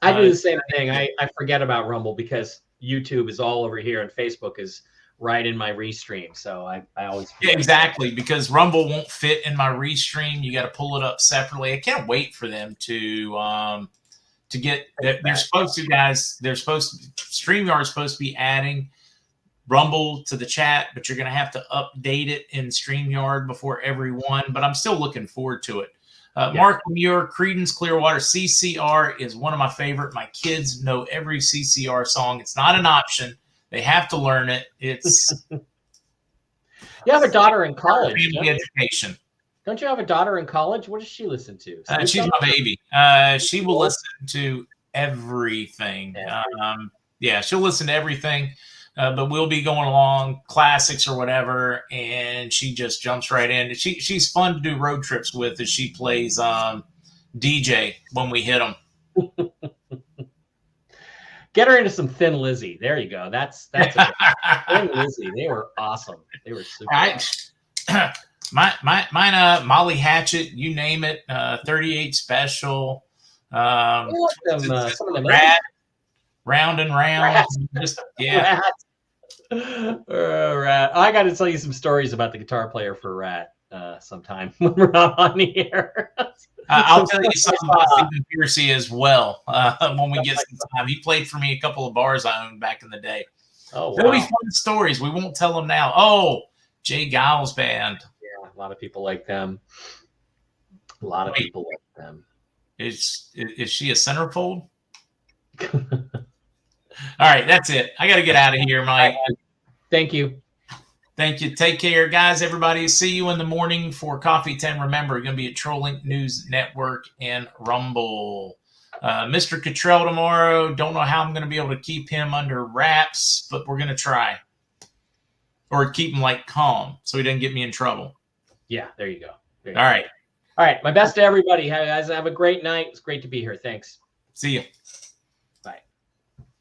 I do the same thing. I forget about Rumble because YouTube is all over here and Facebook is right in my restream. So I always exactly, because Rumble won't fit in my restream. You got to pull it up separately. I can't wait for them to get. They're supposed to, guys. StreamYard's supposed to be adding Rumble to the chat, but you're going to have to update it in StreamYard before everyone. But I'm still looking forward to it. Mark Muir, Creedence Clearwater. CCR is one of my favorite. My kids know every CCR song. It's not an option. They have to learn it. It's you have a daughter in college. Family education. Don't you have a daughter in college? What does she listen to? She's my baby. She will listen to everything. Yeah, she'll listen to everything. But we'll be going along classics or whatever, and she just jumps right in. She's fun to do road trips with as she plays DJ when we hit them. Get her into some Thin Lizzy. There you go. That's Thin Lizzy. They were awesome. They were super awesome. Mine, Molly Hatchet, you name it, 38 Special. Some of them Rat, Round and Round. Rat. Just, yeah. Rat. I got to tell you some stories about the guitar player for Rat sometime when we're not on the air. I'll tell you something about Stephen Piercy as well when we get some time. He played for me a couple of bars I owned back in the day. Oh, wow. There'll be fun stories. We won't tell them now. Oh, Jay Giles Band. Yeah, a lot of people like them. A lot of people like them. Is she a centerfold? All right, that's it. I got to get out of here, Mike. Thank you. Thank you. Take care, guys. Everybody, see you in the morning for Coffee 10. Remember, you're going to be at Trolling News Network and Rumble. Mr. Cottrell tomorrow. Don't know how I'm going to be able to keep him under wraps, but we're going to try. Or keep him, like, calm so he doesn't get me in trouble. Yeah, there you go. All right. All right. My best to everybody. Guys, have a great night. It's great to be here. Thanks. See you.